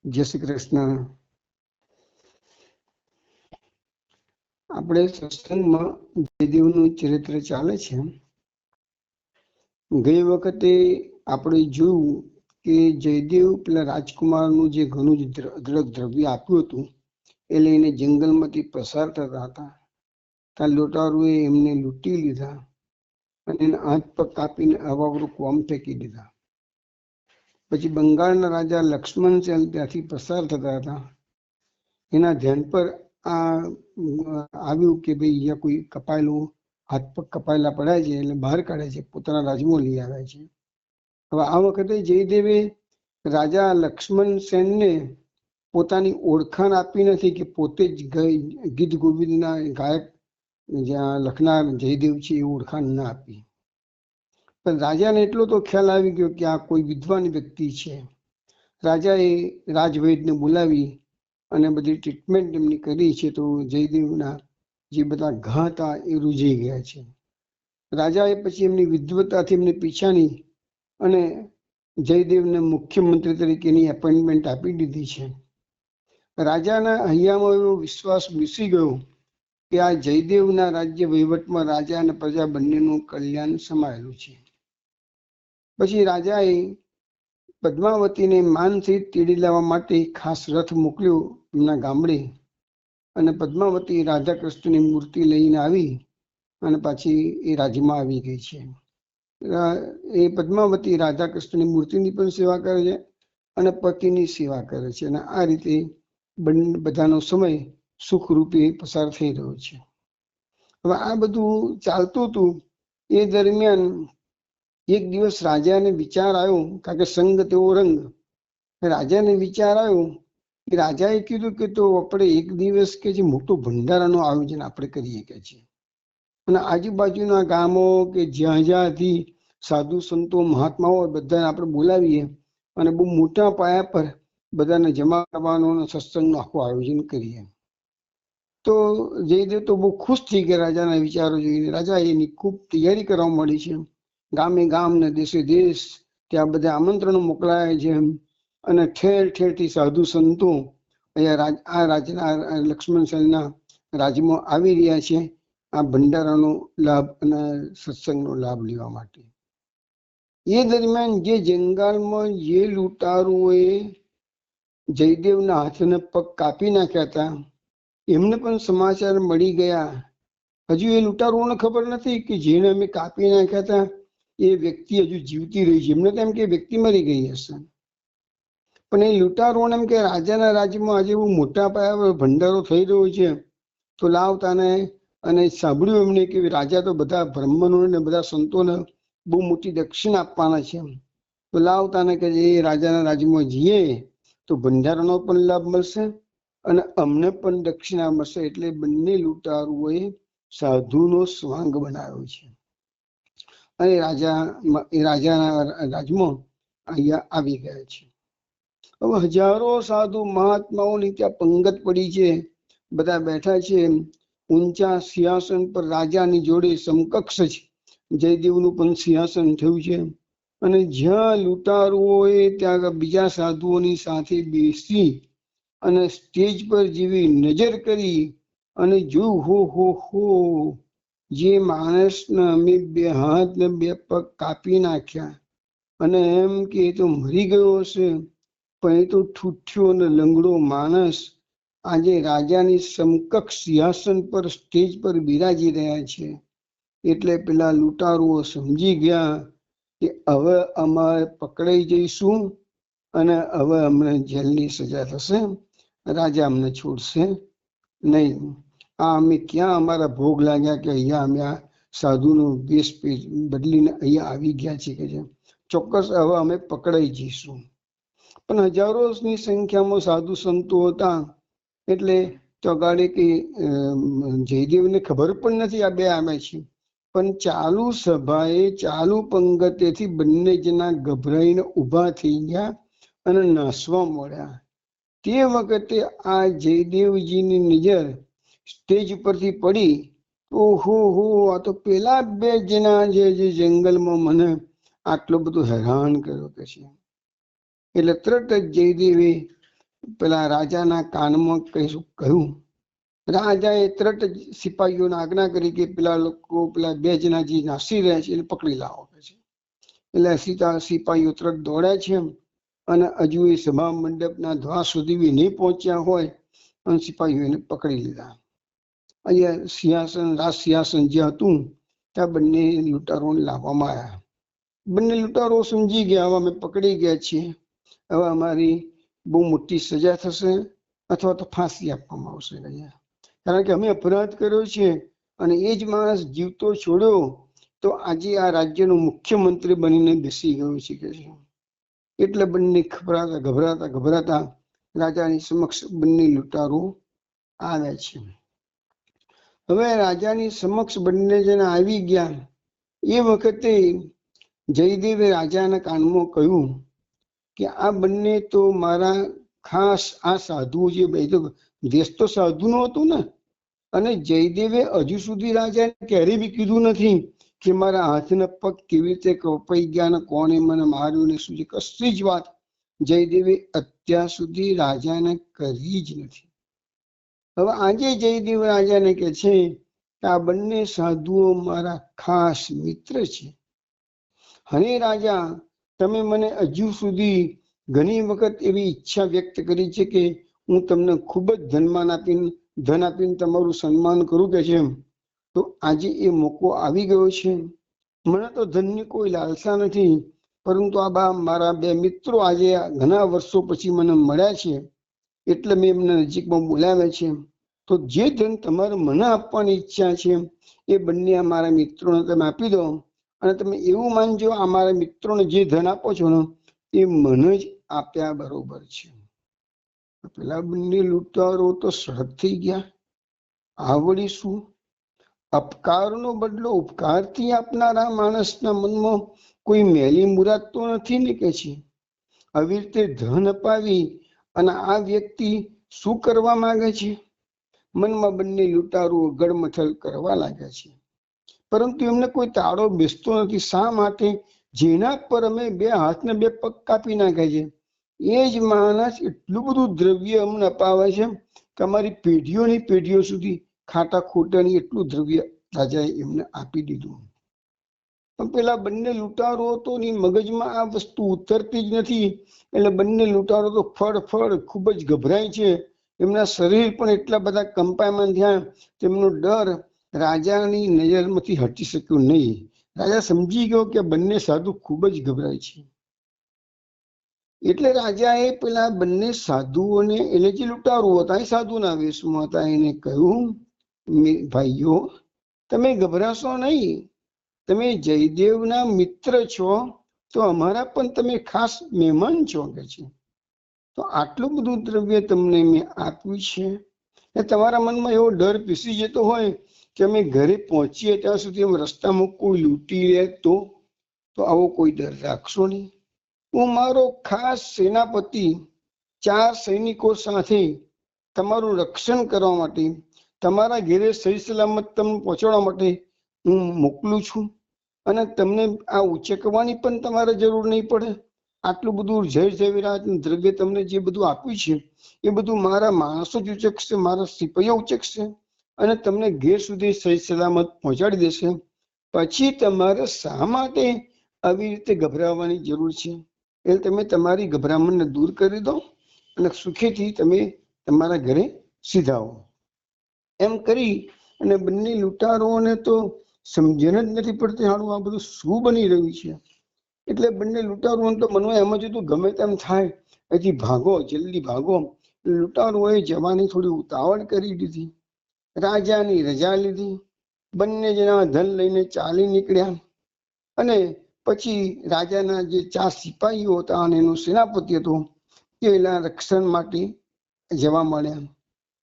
જય શ્રી કૃષ્ણ. આપણે સત્સંગમાં જયદેવનું ચરિત્ર ચાલે છે. ગઈ વખતે આપણે જોયું કે જયદેવ પેલા રાજકુમારનું જે ઘણું જ અઢળક દ્રવ્ય આપ્યું હતું એ લઈને જંગલમાંથી પસાર થતા હતા. ત્યાં લોટારુએ એમને લૂંટી લીધા અને એના હાથ પગ કાપીને અવાવરું કોમ ફેંકી દીધા. પછી બંગાળના રાજા લક્ષ્મણ સેન ત્યાંથી પસાર થતા હતા. એના ધ્યાન પર આવ્યું કે ભાઈ અહીંયા કોઈ કપાયેલું હાથ પગ કપાયેલા પડ્યા છે, એટલે બહાર કાઢે છે, પોતાના રાજમાં લઈ આવે છે. હવે આ વખતે જયદેવે રાજા લક્ષ્મણ સેનને પોતાની ઓળખાણ આપી નથી કે પોતે જ ગીત ગોવિંદના ગાયક જ્યાં લખનાર જયદેવ છે એ ઓળખાણ ના આપી. પણ રાજાને એટલો તો ખ્યાલ આવી ગયો કે આ કોઈ વિદ્વાન વ્યક્તિ છે. રાજાએ રાજવૈદને બોલાવી અને બધી ટ્રીટમેન્ટ એમની કરી છે, તો જયદેવના જે બધા ઘા હતા એ રૂઝી ગયા છે. રાજાએ પછી એમની વિદ્વતાથી એમને પીછાણી અને જયદેવને મુખ્યમંત્રી તરીકેની એપોઇન્ટમેન્ટ આપી દીધી છે. રાજાના હૈયામાં એવો વિશ્વાસ બેસી ગયો કે આ જયદેવના રાજ્ય વહીવટમાં રાજા અને પ્રજા બંનેનું કલ્યાણ સમાયેલું છે. પછી રાજાએ પદ્માવતીને માન સહિત તેડી લાવવા માટે ખાસ રથ મોકલ્યો એમના ગામડે, અને પદ્માવતી રાધા કૃષ્ણની મૂર્તિ લઈને આવી અને પાછી એ રાજ્યમાં આવી ગઈ છે. એ પદ્માવતી રાધા કૃષ્ણની મૂર્તિની પણ સેવા કરે છે અને પતિની સેવા કરે છે, અને આ રીતે બધાનો સમય સુખરૂપે પસાર થઈ રહ્યો છે. હવે આ બધું ચાલતું હતું એ દરમિયાન એક દિવસ રાજાને વિચાર આવ્યો, કારણ કે સંગ તેવો રંગ, રાજાને વિચાર આવ્યો કે રાજાએ કીધું કે તો આપણે એક દિવસ કે જે મોટું ભંડારાનું આયોજન આપણે કરીએ કે છે, અને આજુબાજુના ગામો કે જ્યાં જ્યાંથી સાધુ સંતો મહાત્માઓ બધાને આપણે બોલાવીએ અને બહુ મોટા પાયા પર બધાને જમા કરવાનું સત્સંગનું આખું આયોજન કરીએ. તો જયદેવ તો બહુ ખુશ થઈ ગયા રાજાના વિચારો જોઈને. રાજા એની ખૂબ તૈયારી કરવા મળી છે. ગામે ગામ ને દેશે દેશ ત્યાં બધા આમંત્રણો મોકલાય છે, અને ઠેર ઠેરથી સાધુ સંતો અહીંયા આ રાજના લક્ષ્મણ સેનના રાજ્યમાં આવી રહ્યા છે આ ભંડારાનો લાભ અને સત્સંગનો લાભ લેવા માટે. એ દરમિયાન જે જંગલમાં જે લૂંટારુઓએ જયદેવના હાથને પગ કાપી નાખ્યા હતા એમને પણ સમાચાર મળી ગયા. હજુ એ લૂંટારુઓને ખબર નથી કે જેને અમે કાપી નાખ્યા હતા એ વ્યક્તિ હજુ જીવતી રહી છે. એમને તો એમ કે વ્યક્તિ મરી ગઈ હશે, પણ એ લૂંટારુઓને એમ કે રાજાના રાજ્યમાં આજે બહુ મોટા પાયા પર ભંડારો થઈ રહ્યો છે, તો લાવતાને અને સાંભળ્યું એમને કે રાજા તો બધા બ્રાહ્મણોને બધા સંતોને બહુ મોટી દક્ષિણા આપવાના છે, તો લાવતાને કે એ રાજાના રાજ્યમાં જઈએ તો ભંડારાનો પણ લાભ મળશે અને અમને પણ દક્ષિણા મળશે. એટલે બંને લૂંટારુઓએ સાધુનો સ્વાંગ બનાવ્યો છે અને રાજાના રાજમાં અહીંયા આવી ગયા છે. હવે હજારો સાધુ મહાત્માઓની ત્યાં પંગત પડી છે, બધા બેઠા છે ઊંચા સિંહાસન પર. રાજાની જોડે સમકક્ષ છે જયદેવનું પણ સિંહાસન થયું છે, અને જ્યાં લૂંટારુઓએ ત્યાં બીજા સાધુઓની સાથે બેસી અને સ્ટેજ પર જેવી નજર કરી અને જોયું, હો જે માણસને અમે 2 હાથ ને 2 પગ કાપી નાખ્યા અને એમ કે એ તો મરી ગયો હશે, પણ એ તો ઠૂઠ્યો અને લંગડો માણસ આજે રાજાની સમકક્ષ સિંહાસન પર સ્ટેજ પર બિરાજી રહ્યા છે. એટલે પેલા લૂંટારુઓ સમજી ગયા કે હવે અમારે પકડાઈ જઈશું અને હવે અમને જેલની સજા થશે, રાજા અમને છોડશે નહીં. આ અમે ક્યાં અમારા ભોગ લાગ્યા કે અહીંયા અમે આ સાધુનો વેશ બદલીને અહીંયા આવી ગયા છીએ કે છે, ચોક્કસ હવે અમે પકડાઈ જઈશું. પણ હજારોની સંખ્યામાં સાધુ સંતો હતા, એટલે ચોગાડે કે જયદેવને ખબર પણ નથી આ બે આવે છે, પણ ચાલુ સભાએ ચાલુ પંગતેથી બંને જણા ગભરાઈને ઊભા થઈ ગયા અને નાસવા મળ્યા. તે વખતે આ જયદેવજીની નજર સ્ટેજ પરથી પડી. ઓહો, આ તો પેલા 2 જણા જે જંગલમાં મને આટલો બધો હેરાન કર્યો કે છે. એટલે તરત જ જયદેવે પેલા રાજાના કાનમાં કહ્યું. રાજાએ તરત જ સિપાહીઓને આજ્ઞા કરી કે પેલા લોકો પેલા 2 જણા જે નાસી રહ્યા છે એને પકડી લાવો કે છે. એટલે સિપાહીઓ તરત દોડ્યા છે અને હજુ એ સભા મંડપના દ્વાર સુધી નહીં પહોંચ્યા હોય અને સિપાહીઓ એને પકડી લીધા. અહીંયા રાજ સિંહાસન જે હતું ત્યાં બંને લૂંટારોને લાવવામાં આવ્યા. બંને લૂંટારો સમજી ગયા, હવે અમે પકડી ગયા છીએ, હવે અમારી બહુ મોટી સજા થશે અથવા તો ફાંસી આપવામાં આવશે. કારણ કે અમે અપરાધ કર્યો છે અને એ જ માણસ જીવતો છોડ્યો તો આજે આ રાજ્યનો મુખ્યમંત્રી બનીને બેસી ગયો છે કે છે. એટલે બંને ગભરાતા રાજાની સમક્ષ બંને લૂંટારો આવ્યા છે. હવે રાજાની સમક્ષ બંને જણા આવી ગયા. એ વખતે જયદેવે રાજાના કાનમાં કહ્યું કે આ બંને તો મારા ખાસ આ સાધુઓ જે દેશ તો સાધુ નો હતું ને, અને જયદેવે હજુ સુધી રાજાને ક્યારેય બી કીધું નથી કે મારા હાથના પગ કેવી રીતે કપાઈ ગયા ને કોણે મને માર્યું ને શું છે. કશી જ વાત જયદેવે અત્યાર સુધી રાજાને કરી જ નથી. હવે આજે જયદેવ રાજાને કે છે કે આ બંને સાધુઓ મારા ખાસ મિત્ર છે. હે રાજા, તમે મને હજુ સુધી ઘણી વખત એવી ઈચ્છા વ્યક્ત કરી છે કે હું તમને ખૂબ જ ધન આપીને તમારું સન્માન કરું કે છે. તો આજે એ મોકો આવી ગયો છે. મને તો ધનની કોઈ લાલસા નથી, પરંતુ આ મારા 2 મિત્રો આજે ઘણા વર્ષો પછી મને મળ્યા છે એટલે મેં એમને નજીકમાં બોલાવ્યા છે. તો જે ધન તમારે મને આપવાની ઈચ્છા છે એ બંને મારા મિત્રોને તમે આપી દો, અને તમે એવું માનજો આ મારા મિત્રોને જે ધન આપો છો ને એ મને જ આપ્યા બરોબર છે. પેલા બંને લૂંટારો તો સળગ થઈ ગયા. આ વળી શું? અપકારનો બદલો ઉપકારથી આપનારા માણસના મનમાં કોઈ મેલી મુરાદ તો નથી ને કે છે. આવી રીતે ધન અપાવી અને આ વ્યક્તિ શું કરવા માંગે છે? મનમાં બંને લૂંટારો ગડમથલ કરવા લાગ્યા છે, પરંતુ એમને કોઈ તાળો બેસતો નથી. શા માટે? જેના પર અમે 2 હાથ ને 2 પગ કાપી નાખ્યા છે એ જ માણસ એટલું બધું દ્રવ્ય અમને અપાવે છે કે અમારી પેઢીઓની પેઢીઓ સુધી ખાટા ખોટાની એટલું દ્રવ્ય રાજાએ એમને આપી દીધું. પણ પેલા બંને લૂંટારો તો ની મગજમાં આ વસ્તુ ઉતરતી જ નથી. એટલે બંને લૂંટારો તો ફળ ખૂબ જ ગભરાય છે. એમના શરીર પણ એટલા બધા કંપાયમાન થયા, તેમનો ડર રાજાની નજરમાંથી હટી શક્યો નહીં. રાજા સમજી ગયો કે બંને સાધુ ખૂબ જ ગભરાય છે. એટલે રાજાએ પેલા બંને સાધુઓને, એટલે જે લૂંટારો હતા એ સાધુના વેશમાં હતા, એને કહ્યું, ભાઈઓ તમે ગભરાશો નહીં, તમે જયદેવના મિત્ર છો તો અમારા પણ તમે ખાસ મહેમાન છો કે છે. તો આટલું બધું દ્રવ્ય તમને મેં આપ્યું છે ને તમારા મનમાં એવો ડર પીસી જતો હોય કે અમે ઘરે પહોંચીએ ત્યાં સુધી અમે રસ્તામાં કોઈ લૂંટી લે તો આવો કોઈ ડર રાખશો નહીં. હું મારો ખાસ સેનાપતિ 4 સૈનિકો સાથે તમારું રક્ષણ કરવા માટે, તમારા ઘરે સહી સલામત તમને પહોંચાડવા માટે હું મોકલું છું, અને તમને આ ઉચકવાની પણ તમારે જરૂર નહીં પડે. આટલું બધું જયરાજ દ્રવ્ય તમને જે બધું આપ્યું છે એ બધું મારા માણસો જ ઉચકશે, મારા સિપાહીઓ ઉચકશે અને તમને ઘેર સુધી સહી સલામત પહોંચાડી દેશે. પછી તમારે શા માટે આવી રીતે ગભરાવાની જરૂર છે? એટલે તમે તમારી ગભરામણને દૂર કરી દો અને સુખેથી તમે તમારા ઘરે સીધા આવો. એમ કરી અને બંને લૂંટારોને તો સમજણ જ નથી પડતી હારું આ બધું શું બની રહ્યું છે. એટલે બંને લૂંટારોને તો મનમાં એમ જ હતું ગમે તેમ થાય અહીંથી ભાગો, જલ્દી ભાગો. લૂંટારોએ જવાની થોડી ઉતાવળ કરી દીધી. રાજાની રજા લીધી. બંને જણા ધન લઈને ચાલી નીકળ્યા અને પછી રાજાના જે 4 સિપાહીઓ હતા અને એનો સેનાપતિ હતો એ એના રક્ષણ માટે જવા મળ્યા.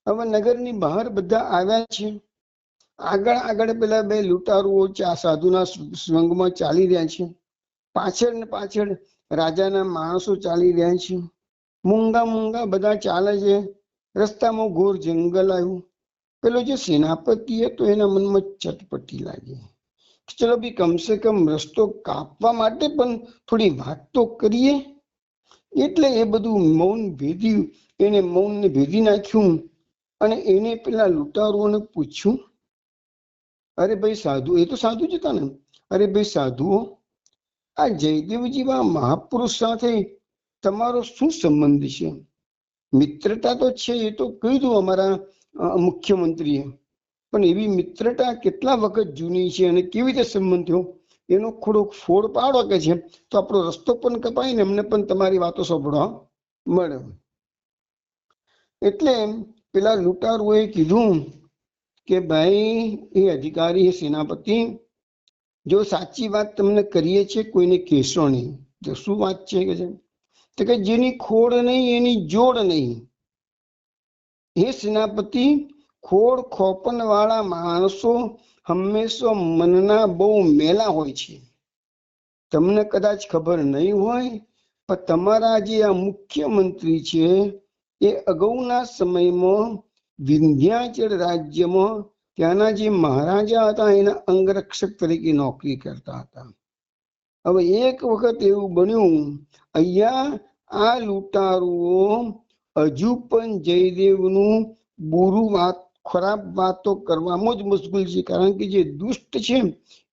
હવે નગરની બહાર બધા આવ્યા છે. આગળ પેલા 2 લૂંટારુઓ સાધુના સ્વંગમાં ચાલી રહ્યા છે. પાછળ ને પાછળ રાજાના માણસો ચાલી રહ્યા છે. મૂંગા બધા ચાલે છે. રસ્તામાં ઘોર જંગલ આવ્યું. પેલો જે સેનાપતિ હતો એના મનમાં ચટપટી લાગી. ચલો ભી કમસે કમ રસ્તો કાપવા માટે પણ થોડી વાત તો કરીએ. એટલે એ બધું મૌન ભેદી, એને મૌનને ભેદી નાખ્યું અને એને પેલા લૂંટારુઓને પૂછ્યું, અરે ભાઈ સાધુ, એ તો સાધુ જ હતા ને, અરે ભાઈ સાધુઓ, આ જયદેવ જેવા મહાપુરુષ સાથે તમારો શું સંબંધ છે? મિત્રતા તો છે, એ તો કીધું અમારા મુખ્યમંત્રીએ, પણ એવી મિત્રતા કેટલા વખત જૂની છે અને કેવી રીતે સંબંધ થયો એનો થોડોક ફોડ પાડો કે છે, તો આપણો રસ્તો પણ કપાય ને એમને પણ તમારી વાતો સાંભળવા મળે. એટલે પેલા લૂંટારુઓએ કીધું કે ભાઈ એ અધિકારી સેનાપતિ, જો સાચી વાત તમને કરીએ છે કોઈને કહેશો નહીં. તો શું વાત છે કે છે? તો કે જેની ખોડ નહીં એની જોડ નહીં. હે સેનાપતિ, ખોડ ખોપન વાળા માણસો હંમેશા મનના બહુ મેલા હોય છે. તમને કદાચ ખબર નહીં હોય, પણ તમારા જે આ મુખ્યમંત્રી છે એ અગાઉના સમયમાં વિંધ્યાચલ રાજ્યમાં ત્યાંના જે મહારાજા હતા એના અંગરક્ષક તરીકે નોકરી કરતા હતા. હવે એક વખત એવું બન્યું, અહીંયા આ લૂંટારુઓ હજુ પણ જયદેવનું બુરું વાત, ખરાબ વાતો કરવામાં જ મશગુલ છે, કારણ કે જે દુષ્ટ છે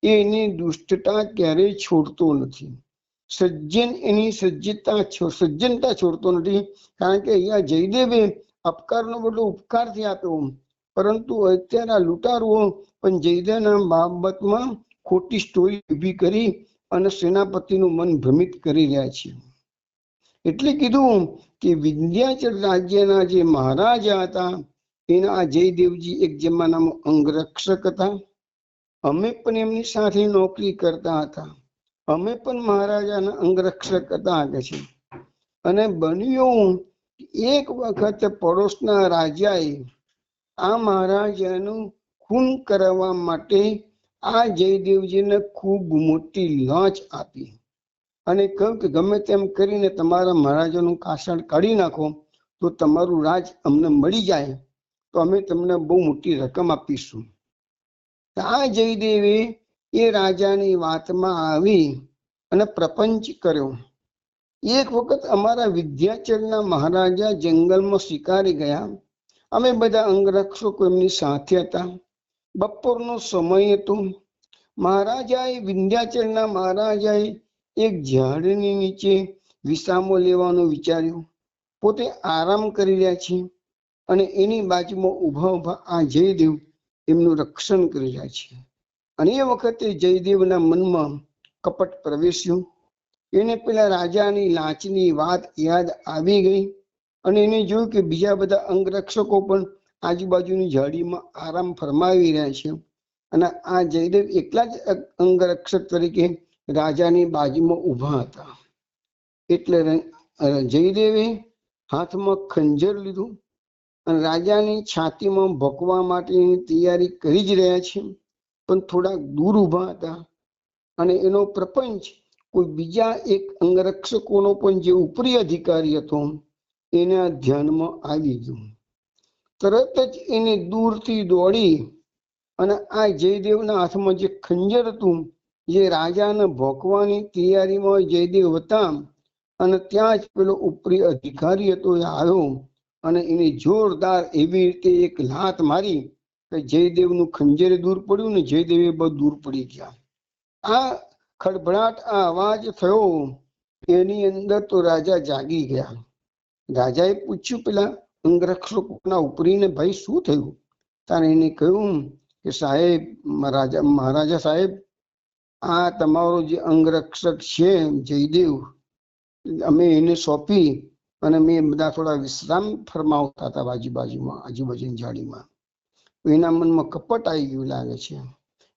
એની દુષ્ટતા ક્યારેય છોડતો નથી. સજ્જન એની સજ્જનતા છોડતો નથી, કારણ કે અહીંયા જયદેવે અપકારનો બદલો ઉપકારથી આપ્યો, પરંતુ અત્યારે આ લૂંટારુઓ પણ જયદેવના બાબતમાં ખોટી સ્ટોરી ઊભી કરી અને સેનાપતિનું મન ભ્રમિત કરી રહ્યા છે. એટલે કીધું કે વિંધ્યાચલ રાજ્યના જે મહારાજા હતા એના આ જયદેવજી એક જમાનામાં અંગરક્ષક હતા. અમે પણ એમની સાથે નોકરી કરતા હતા, અમે પણ મહારાજાના અંગરક્ષક હતા કે છે. અને બન્યું એક વખત પડોશના રાજાએ આ મહારાજાનું ખૂન કરવા માટે આ જયદેવજીને ખૂબ મોટી લાંચ આપી અને કહ્યું કે ગમે તેમ કરીને તમારા મહારાજાનું કાસણ કાઢી નાખો તો તમારું રાજ અમને મળી જાય તો અમે તમને બહુ મોટી રકમ આપીશું. આ જયદેવે એ રાજાની વાતમાં આવી અને પ્રપંચ કર્યો. એક વખત અમારા વિંધ્યાચલના મહારાજા જંગલમાં શિકારી ગયા. અમે બધા અંગરક્ષકો એમની સાથે હતા. બપોરનો સમય હતો. વિંધ્યાચલના મહારાજાએ એક ઝાડની નીચે વિસામો લેવાનું વિચાર્યું. પોતે આરામ કરી રહ્યા છે અને એની બાજુમાં ઊભા ઊભા આ જયદેવ એમનું રક્ષણ કરી રહ્યા છે. અને એ વખતે જયદેવના મનમાં કપટ પ્રવેશ્યું. એને પેલા રાજાની લાંચની વાત યાદ આવી ગઈ અને એને જોયું કે બીજા બધા અંગરક્ષકો પણ આજુબાજુની ઝાડીમાં આરામ ફરમાવી રહ્યા છે અને આ જયદેવ એકલા જ અંગરક્ષક તરીકે રાજાની બાજુમાં ઊભા હતા. એટલે જયદેવે હાથમાં ખંજર લીધું અને રાજાની છાતીમાં ભોંકવા માટેની તૈયારી કરી જ રહ્યા છે, પણ થોડાક દૂર ઊભા હતા અને એનો પ્રપંચ કોઈ બીજા એક અંગરક્ષકોનો પણ જે ઉપરી અધિકારી હતો એના ધ્યાનમાં આવી ગયું. તરત જ એને દૂરથી દોડી અને આ જયદેવના હાથમાં જે ખંજર હતું, જે રાજાને ભોંકવાની તૈયારીમાં જયદેવ હતા અને ત્યાં જ પેલો ઉપરી અધિકારી હતો એ આવ્યો અને એને જોરદાર એવી રીતે એક લાત મારી કે જયદેવનું ખંજરે દૂર પડ્યું ને જયદેવે બહુ દૂર પડી ગયા. આ ખડભડાટ આ અવાજ થયો એની અંદર તો રાજા જાગી ગયા. રાજાએ પૂછ્યું પેલા અંગરક્ષકોના ઉપરીને, ભાઈ શું થયું? તારે એને કહ્યું કે સાહેબ, મહારાજા સાહેબ, આ તમારો જે અંગરક્ષક છે જયદેવ, અમે એને સોંપી અને મેં બધા થોડા વિશ્રામ ફરમાવતા હતા આજુબાજુની ઝાડીમાં. એના મનમાં કપટ આવી ગયું લાગે છે,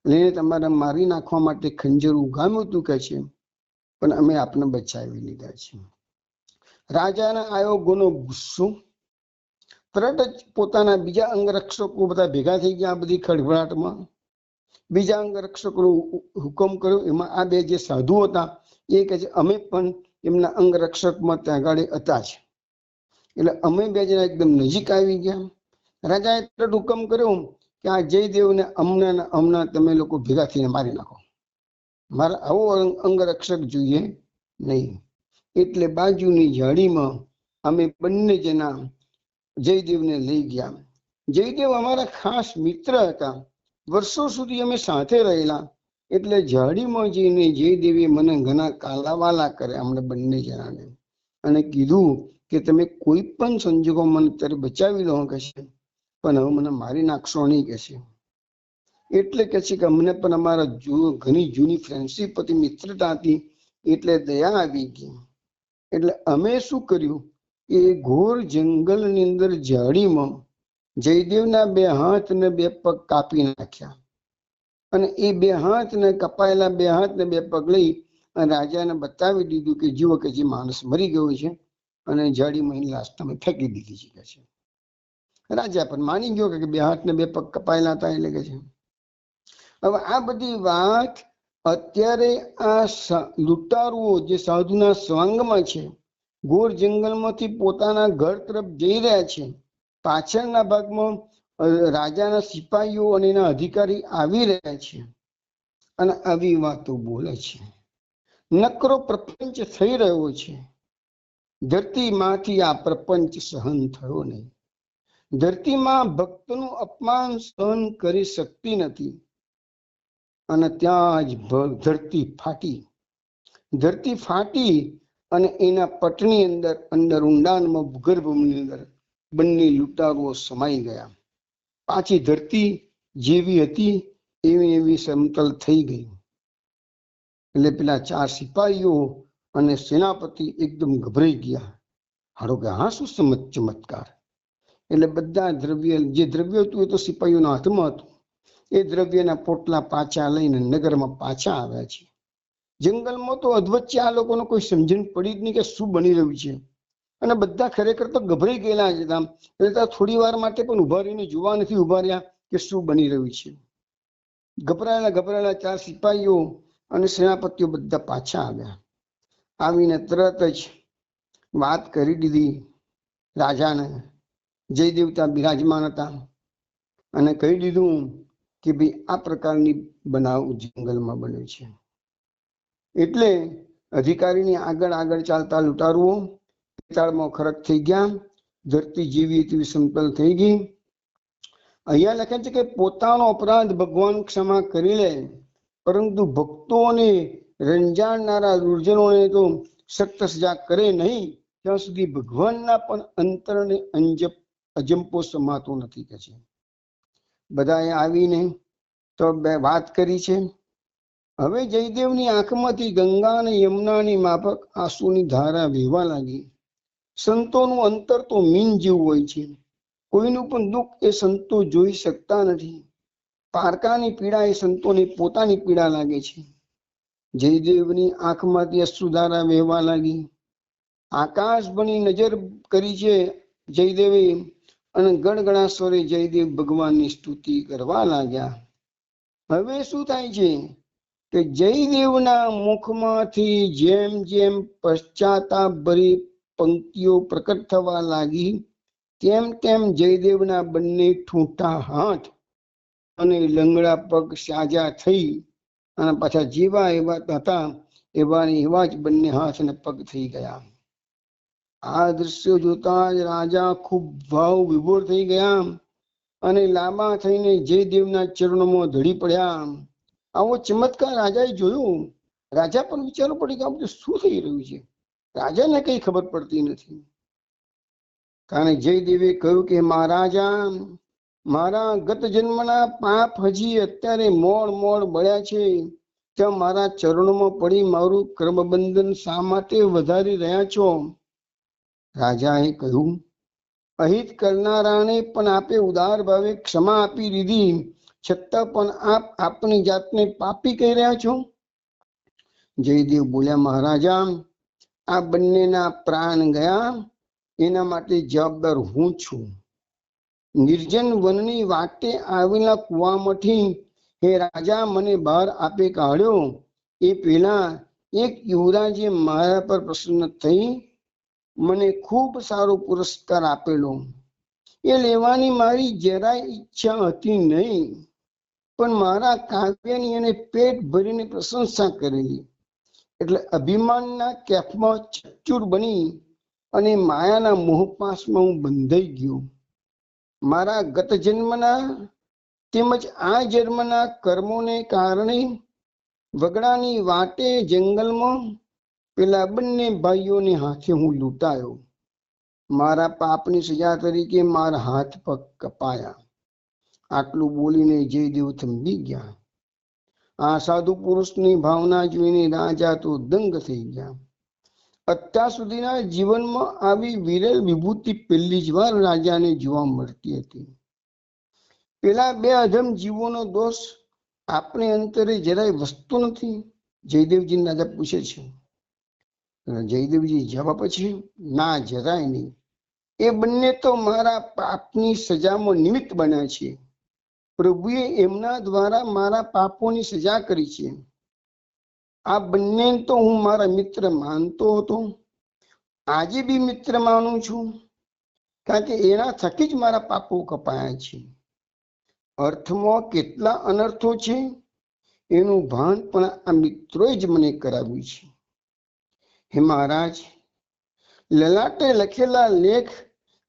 એને તમારે મારી નાખવા માટે ખંજર ઉગામ્યું હતું કે છે, પણ અમે આપને બચાવી લીધા છે. રાજાના આયોગોનો ગુસ્સો. તરત જ પોતાના બીજા અંગરક્ષકો બધા ભેગા થઈ ગયા. આ બધી ખડભડાટમાં બીજા અંગરક્ષકોનો હુકમ કર્યો. એમાં આ બે જે સાધુ હતા એ કહે છે અમે પણ એમના અંગરક્ષકમાં ત્યાં આગળ હતા જ. એટલે અમે બે જણા એકદમ નજીક આવી ગયા. રાજાએ તરત હુકમ કર્યો કે આ જયદેવને હમણાં તમે લોકો ભેગા થઈને મારી નાખો. મારા આવો અંગરક્ષક જોઈએ નહીં. એટલે બાજુની ઝાડીમાં અમે બંને જણા જયદેવને લઈ ગયા. જયદેવ અમારા ખાસ મિત્ર હતા, વર્ષો સુધી અમે સાથે રહેલા, એટલે ઝાડીમાં જઈને જયદેવે મને ઘણા કાલાવાલા કર્યા અમને બંને જણાને, અને કીધું કે તમે કોઈ પણ સંજોગો મને અત્યારે બચાવી લો કે છે, પણ હવે મને મારી નાખશો નહીં કે છે. એટલે કે છે કે અમને પણ અમારા ઘણી જૂની ફ્રેન્ડશીપ હતી, મિત્રતા હતી, એટલે દયા આવી ગઈ. એટલે અમે શું કર્યું, એ ઘોર જંગલની અંદર ઝાડીમાં જયદેવના 2 હાથ ને 2 પગ કાપી નાખ્યા, અને એ 2 હાથ ને કપાયેલા 2 હાથ ને 2 પગ લઈ અને રાજાને બતાવી દીધું કે જુઓ કે જે માણસ મરી ગયો છે, અને ઝાડીમાં એની લાશ તમે ફેંકી દીધી છે કે છે. રાજા પણ માની ગયો કે 2 હાથ ને 2 પગ કપાયેલા હતા એટલે કે છે. હવે આ બધી વાત અત્યારે આ લૂંટારુઓ જે સાધુના સ્વાંગમાં છે, ઘોર જંગલમાંથી પોતાના ઘર તરફ જઈ રહ્યા છે, પાછળના ભાગમાં રાજાના સિપાહીઓ અને એના અધિકારી આવી રહ્યા છે, અને આવી વાતો બોલે છે. નકરો પ્રપંચ થઈ રહ્યો છે. ધરતીમાંથી આ પ્રપંચ સહન થયો નહીં. ધરતીમાં ભક્તનું અપમાન સહન કરી શકતી નથી, અને ત્યાં જ ધરતી ફાટી અને એના પટની અંદર ઊંડાણમાં ભૂગર્ભની અંદર બંને લૂંટારુઓ સમાઈ ગયા. પાછી ધરતી જેવી હતી એવી સમતલ થઈ ગઈ. એટલે પેલા 4 સિપાહીઓ અને સેનાપતિ એકદમ ગભરાઈ ગયા. હારો કે હા શું ચમત્કાર. એટલે બધા જે દ્રવ્ય હતું એ તો સિપાહીઓના હાથમાં હતું. એ દ્રવ્યના પોટલા પાછા લઈને નગરમાં પાછા આવ્યા છે. જંગલમાં તો અધવચ્ચે આ લોકોને કોઈ સમજણ પડી જ નહીં કે શું બની રહ્યું છે, અને બધા ખરેખર તો ગભરાઈ ગયેલા હતા. એટલે થોડી વાર માટે પણ ઉભા રહીને જોવા નથી ઉભા રહ્યા કે શું બની રહ્યું છે. ગભરાયેલા 4 સિપાહીઓ અને સેનાપતિઓ બધા પાછા આવ્યા. આવીને તરત જ વાત કરી દીધી રાજાને. જયદેવ ત્યાં બિરાજમાન હતા, અને કહી દીધું કે ભાઈ આ પ્રકારની બનાવ જંગલમાં બન્યો છે. એટલે અધિકારીની આગળ ચાલતા લૂંટારુઓ બેતાળમાં ખરક થઈ ગયા. ધરતી જેવી તેવી સમતલ થઈ ગઈ. અહીંયા લખે છે કે પોતાનો અપરાધ ભગવાન ક્ષમા કરી લે, પરંતુ ભક્તોને રંજાડનારા દુર્જનોને તો સખ્ત સજા કરે નહીં, ત્યાં સુધી ભગવાનના પણ અંતરને અજંપો સમાતો નથી કે છે. બધાએ આવીને તો વાત કરી છે. હવે જયદેવની આંખમાંથી ગંગા અને યમુનાની માફક આંસુની ધારા વહેવા લાગી. સંતોનું અંતર તો મીન જેવું હોય છે. કોઈનું પણ દુઃખ એ સંતો જોઈ શકતા નથી. પારકાની પીડા એ સંતોને પોતાની પીડા લાગે છે. જયદેવની આંખમાંથી અશ્રુધારા વહેવા લાગી. આકાશ બની નજર કરી છે જયદેવે, અને ગણગણા સ્વરે જયદેવ ભગવાનની સ્તુતિ કરવા લાગ્યા. હવે શું થાય છે કે જયદેવના મુખમાંથી જેમ જેમ પશ્ચાતાપ ભરી પંક્તિઓ પ્રકટ થવા લાગી, તેમ તેમ જયદેવના બંને ઠૂંઠા હાથ અને લંગડા પગ સાજા થઈ, અને પાછા જેવા એવા હતા એવા જ બંને હાથ અને પગ થઈ ગયા. આ દ્રશ્યો જોતા જ રાજા ખૂબ ભાવ વિભોર થઈ ગયા, અને લાંબા થઈને જયદેવના ચરણોમાં ધડી પડ્યા. આવો ચમત્કાર રાજાએ જોયું. રાજા પણ વિચારો પડી કે આ બધું શું થઈ રહ્યું છે. રાજાને કઈ ખબર પડતી નથી. કારણ જયદેવે કહ્યું કે મહારાજા, મારા ગત જન્મના પાપ હજી અત્યારે મોડ બળ્યા છે, ત્યાં મારા ચરણોમાં પડી મારું કર્મબંધન શા માટે વધારી રહ્યા છો? રાજાએ કહ્યું, અહિત કરનારાને પણ આપે ઉદાર ભાવે ક્ષમા આપી દીધી, છતાં પણ આપ આપની જાતને પાપી કહી રહ્યા છો. જયદેવ બોલ્યા, મહારાજા, આ બંનેના પ્રાણ ગયા એના માટે જવાબદાર હું છું. નિર્જન વનની વાટે આવેલા કુવામાંથી હે રાજા મને બહાર આપે કાઢ્યો. એ પહેલા એક યુવરાજે મારા પર પ્રસન્ન થઈ મને ખૂબ સારો પુરસ્કાર આપેલો. એ લેવાની મારી જરાય ઈચ્છા હતી નહીં, પણ મારા કાવ્યની એને પેટ ભરીને પ્રશંસા કરેલી. એટલે અભિમાનના કેફમાં ચકચૂર બની અને માયાના મોહપાશમાં હું બંધાઈ ગયો. મારા ગત જન્મના તેમજ આ જન્મના કર્મોને કારણે વગડાની વાટે જંગલમાં પેલા બંને ભાઈઓને હાથે હું લૂંટાયો. મારા પાપની સજા તરીકે મારા હાથ પગ કપાયા. આટલું બોલીને જયદેવ થંભી ગયા. આ સાધુ પુરુષની ભાવના જોઈને રાજા તો દંગ થઈ ગયા. અત્યાર સુધીના જીવનમાં આવી વિરલ વિભૂતિ પહેલી જ વાર રાજાને જોવા મળતી હતી. પેલા બે અધમ જીવોનો દોષ આપણે અંતરે જરાય વસ્તુ નથી? જયદેવજી રાજા પૂછે છે. જયદેવજી જવાબ છે, ના, જરાય નહીં. એ બંને તો મારા પાપની સજામાં નિમિત્ત બન્યા છે. પ્રભુએ એમના દ્વારા મારા પાપોની સજા કરી છે. આ બંને તો હું મારા મિત્ર માનતો હતો, આજે બી મિત્ર માનું છું, કારણ કે એના થકી જ મારા પાપો કપાયા છે. અર્થમાં કેટલા અનર્થો છે એનું ભાન પણ આ મિત્રોએ જ મને કરાવ્યું છે. હે મહારાજ, લલાટે લખેલા લેખ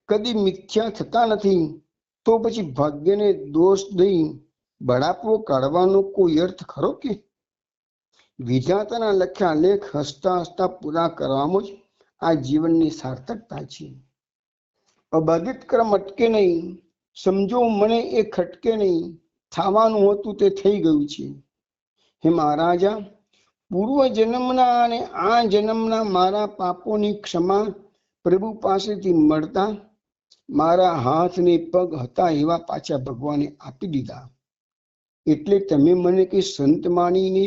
કદી મિથ્યા થતા નથી, તો પછી ભાગ્યને દોષ દઈ બળાપો કાઢવાનો કોઈ અર્થ ખરો કે? વિધાતાના લખ્યા લેખ હસતા હસતા પૂરા કરવામાં જ આ જીવનની સાર્થકતા છે. અબાધિત ક્રમ અટકે નહીં. સમજો, મને એ ખટકે નહીં. થવાનું હતું તે થઈ ગયું છે. હે મહારાજા, પૂર્વ જન્મના અને આ જન્મના મારા પાપોની ક્ષમા પ્રભુ પાસેથી મળતા મારા હાથ ને પગ હતા એવા પાછા ભગવાને આપી દીધા. એટલે તમે મને કઈ સંત માનીને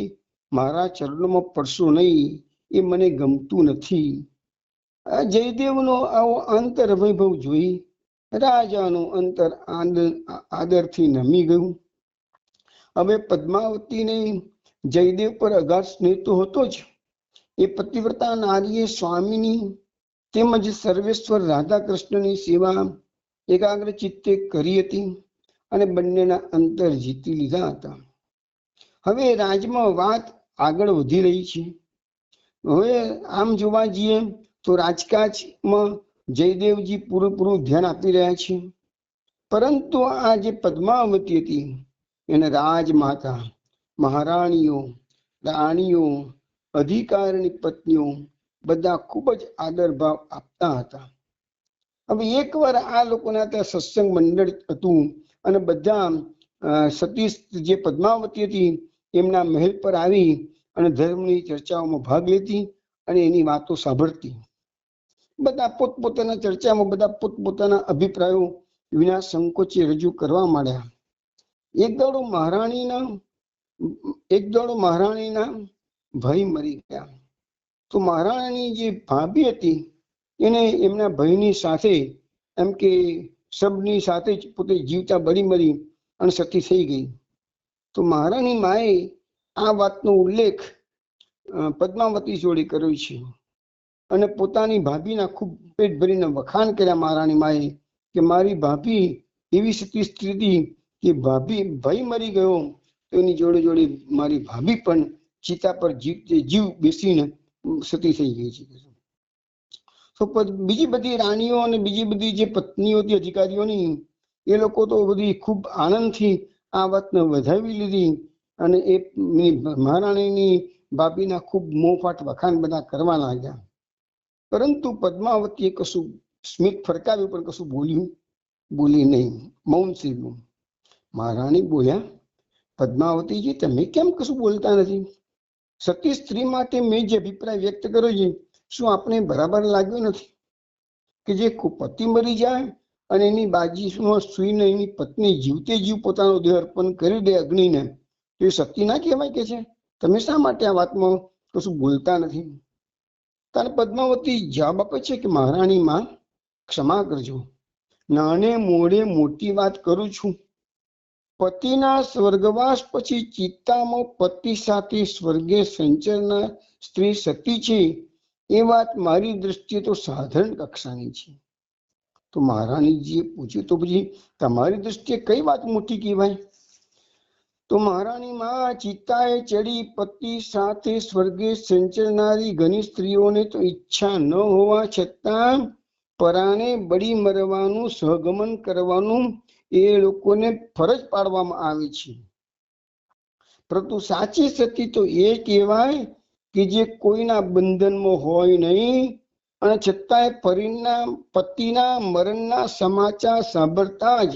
મારા ચરણોમાં પડશો નહીં, એ મને ગમતું નથી. આ જયદેવનો આવો અંતર વૈભવ જોઈ રાજાનું અંતર આદરથી નમી ગયું. હવે પદ્માવતીને જયદેવ પર અગાધ સ્નેહ તો હતો જ. એ પતિવ્રતા નારીએ સ્વામીની તેમજ સર્વેશ્વર રાધા કૃષ્ણની સેવા એકાગ્ર ચિત્તે કરી હતી અને બંનેના અંતર જીતી લીધા હતા. હવે રાજમાં વાત આગળ વધી રહી છે. હવે આમ જોવા જઈએ તો રાજકાજમાં જયદેવજી પૂરેપૂરું ધ્યાન આપી રહ્યા છે. પરંતુ આ જે પદ્માવતી હતી એને રાજમાતા, મહારાણીઓ, રાણીઓ, અધિકારીની પત્નીઓ બધા ખૂબ જ આદર ભાવ આપતા હતા. હવે એકવાર આ લોકોના ત્યાં સત્સંગ મંડળ હતું અને બધા સતી જે પદ્માવતી હતી એમના મહેલ પર આવી અને ધર્મની ચર્ચાઓમાં ભાગ લેતી અને એની વાતો સાંભળતી. બધા પોતપોતાના ચર્ચામાં બધા પોતપોતાના અભિપ્રાયો વિના સંકોચે રજૂ કરવા માંડ્યા. એક દાડો મહારાણીના ભાઈ મરી ગયા. તો મહારાણીની જે ભાભી હતી એને એમના ભાઈની સાથે એમ કે સબની સાથે જ પોતે જીવતા બળી મરી અને સતી થઈ ગઈ. તો મહારાણી માએ આ વાતનો ઉલ્લેખ પદ્માવતી જોડે કર્યો છે અને પોતાની ભાભીના ખૂબ પેટ ભરીને વખાણ કર્યા મહારાણી માએ કે મારી ભાભી એવી સતી સ્થિતિ કે ભાઈ મરી ગયો તો એની જોડે જોડે મારી ભાભી પણ ચિતા પર જીવ બેસીને સતી થઈ ગઈ છે. તો બીજી બધી રાણીઓ અને બીજી બધી જે પત્નીઓ હતી અધિકારીઓની, એ લોકો તો બધી ખૂબ આનંદથી આ વાતને વધાવી લીધી અને એ મહારાણીની ભાભીના ખૂબ મોંફાટ વખાણ બધા કરવા લાગ્યા. પરંતુ પદ્માવતીએ કશું સ્મિત ફરકાવ્યું પણ કશું બોલી નહીં, મૌન સેવ્યું. મહારાણી બોલ્યા, પદ્માવતીજી, તમે કેમ કશું બોલતા નથી? સતી સ્ત્રી માટે મેં જે અભિપ્રાય વ્યક્ત કર્યો છે શું આપણે બરાબર લાગ્યો નથી? કે જે પતિ મરી જાય અને એની બાજુમાં સુઈને એની પત્ની જીવતે જીવ પોતાનો દેહ અર્પણ કરી દે અગ્નિને, તો એ સતી ના કહેવાય કે છે? તમે શા માટે આ વાતમાં કશું બોલતા નથી? ત્યારે પદ્માવતી જવાબ આપે છે કે મહારાણી માં, ક્ષમા કરજો, નાને મોડે મોટી વાત કરું છું. પતિના સ્વર્ગવાસ પછી ચિત્તામાં પતિ સાથે સ્વર્ગે સંચરનાર સ્ત્રી સતી છે એ વાત મારી દ્રષ્ટિએ તો સાધારણ કક્ષાની છે. તો મહારાણીજીએ પૂછ્યું, તો પછી તમારી દ્રષ્ટિએ કઈ વાત મોટી કહેવાય? તો મહારાણી માં ચિતાએ ચડી પતિ સાથે સ્વર્ગે સંચરનારી ઘણી સ્ત્રીઓને તો ઈચ્છા ન હોવા છતાં પરાણે બળી મરવાનું સહગમન કરવાનું એ લોકોને ફરજ પાડવામાં આવે છે. પરંતુ સાચી સતી તો એ કહેવાય કે જે કોઈના બંધનમાં હોય નહીં અને છતાંય પતિના મરણના સમાચાર સાંભળતા જ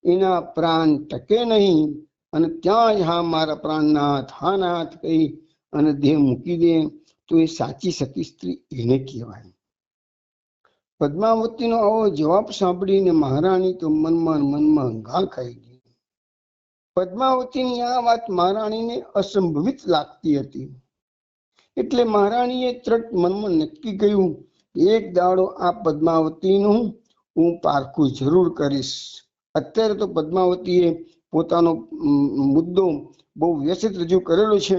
એના પ્રાણ ટકે નહીં અને ત્યાં જ હા મારા પ્રાણનાથ હા નાથ કહી અને દેહ મૂકી દે, તો એ સાચી સતી સ્ત્રી એને કહેવાય. પદ્માવતીનો આવો જવાબ સાંભળીને મહારાણી તો મનમાં ગાળ ખાઈ ગઈ. પદ્માવતીની આ વાત મહારાણીને અસંભવિત લાગતી હતી. એટલે મહારાણીએ તરત મનમાં નક્કી કર્યું, એક દાડો આ પદ્માવતીનું હું પારખું જરૂર કરીશ. અત્યારે તો પદ્માવતીએ પોતાનો મુદ્દો બહુ વ્યવસ્થિત રજૂ કરેલો છે,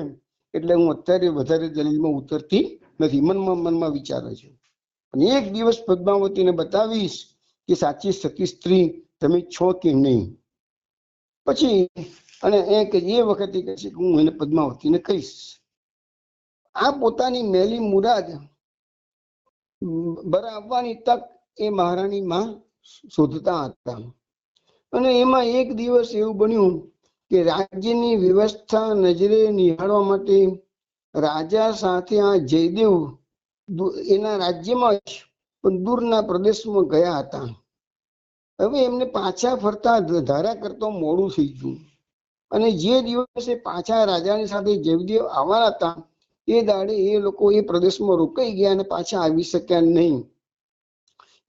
એટલે હું અત્યારે વધારે દલીલમાં ઉતરતી નથી. મનમાં વિચારે છે. અને એક દિવસ પદ્માવતીને બતાવીશ કે સાચી સતી સ્ત્રી તમે છો કે નહીં. પછી અને એ વખતે કહેશે કે હું એને પદ્માવતીને કહીશ. આ પોતાની મેલી મુરાદ બરાવવાની તક એ મહારાણી માં શોધતા હતા. અને એમાં એક દિવસ એવું બન્યું કે રાજ્યની વ્યવસ્થા નજરે નિહાળવા માટે રાજા સાથે આ જયદેવ એના રાજ્યમાં જ પણ દૂરના પ્રદેશમાં ગયા હતા. હવે એમને પાછા ફરતા ધારા કરતો મોડું થઈ ગયું અને જે દિવસે પાછા રાજાની સાથે જયદેવ આવવાના હતા એ દાડે એ લોકો એ પ્રદેશમાં રોકાઈ ગયા અને પાછા આવી શક્યા નહીં.